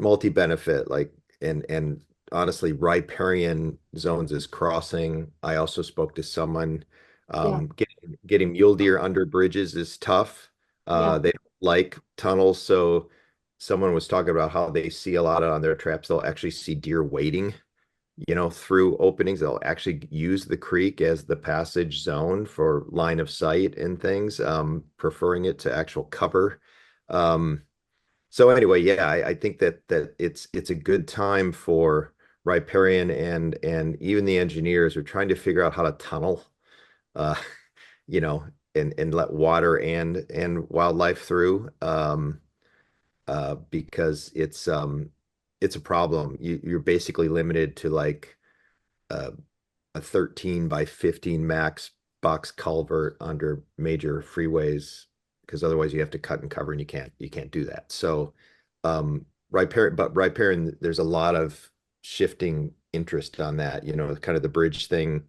multi-benefit, like and honestly, riparian zones is crossing. I also spoke to someone. Getting mule deer under bridges is tough. They don't like tunnels, so someone was talking about how they see a lot on their traps. They'll actually see deer wading, through openings. They'll actually use the creek as the passage zone for line of sight and things, preferring it to actual cover. So anyway, yeah, I think that it's a good time for riparian and even the engineers are trying to figure out how to tunnel, and let water and wildlife through, because it's a problem. You're basically limited to like a 13 by 15 max box culvert under major freeways, because otherwise you have to cut and cover, and you can't do that. So riparian, there's a lot of shifting interest on that. Kind of the bridge thing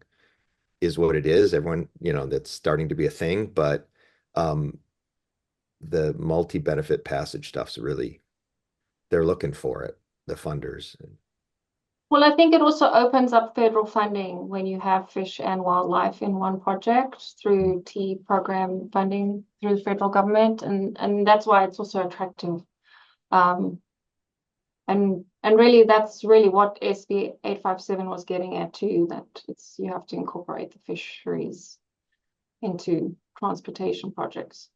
is what it is. Everyone, that's starting to be a thing, but the multi-benefit passage stuff's really, they're looking for it, the funders. Well, I think it also opens up federal funding when you have fish and wildlife in one project through T program funding through the federal government, and that's why it's also attractive. And really, that's really what SB 857 was getting at too, that you have to incorporate the fisheries into transportation projects.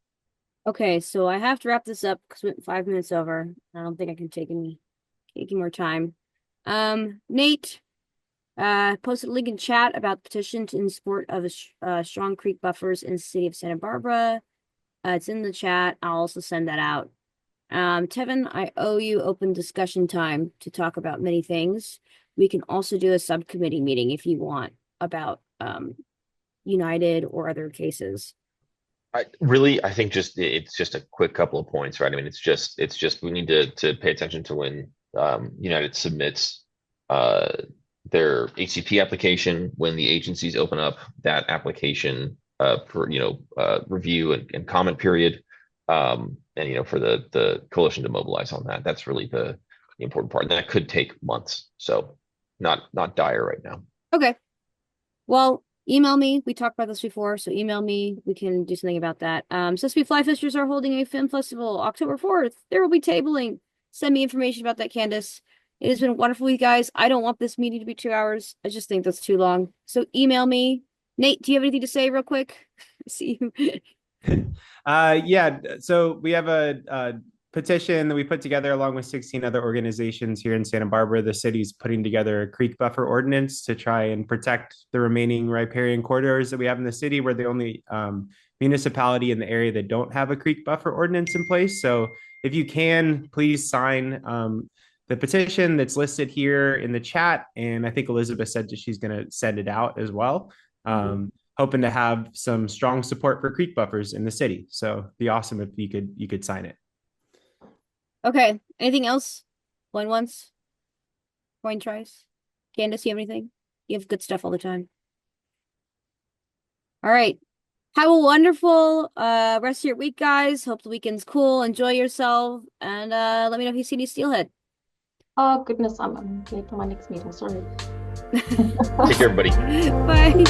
Okay, so I have to wrap this up because we went 5 minutes over. I don't think I can take any more time. Nate posted a link in chat about the petition in support of strong creek buffers in the city of Santa Barbara. It's in the chat. I'll also send that out. Tevin, I owe you open discussion time to talk about many things. We can also do a subcommittee meeting if you want about United or other cases. I think it's just a quick couple of points, right? I mean, it's just we need to pay attention to when United submits their HCP application, when the agencies open up that application for review and comment period, and for the coalition to mobilize on that. That's really the important part, and that could take months. So not dire right now. Okay. Well, email me. We talked about this before, so email me. We can do something about that. SSC Fly Fishers are holding a film festival October 4th. There will be tabling. Send me information about that, Candace. It has been wonderful with you guys. I don't want this meeting to be 2 hours. I just think that's too long. So email me. Nate, do you have anything to say real quick? See you. Yeah, so we have a petition that we put together along with 16 other organizations here in Santa Barbara. The city's putting together a creek buffer ordinance to try and protect the remaining riparian corridors that we have in the city. We're the only municipality in the area that don't have a creek buffer ordinance in place. So if you can, please sign the petition that's listed here in the chat. And I think Elizabeth said that she's going to send it out as well. Hoping to have some strong support for creek buffers in the city. So it'd be awesome if you could sign it. Okay. Anything else? Going once? Going twice? Candace, you have anything? You have good stuff all the time. All right. Have a wonderful rest of your week, guys. Hope the weekend's cool. Enjoy yourself. And let me know if you see any steelhead. Oh, goodness. I'm late for my next meeting. Sorry. Take care, everybody. Bye.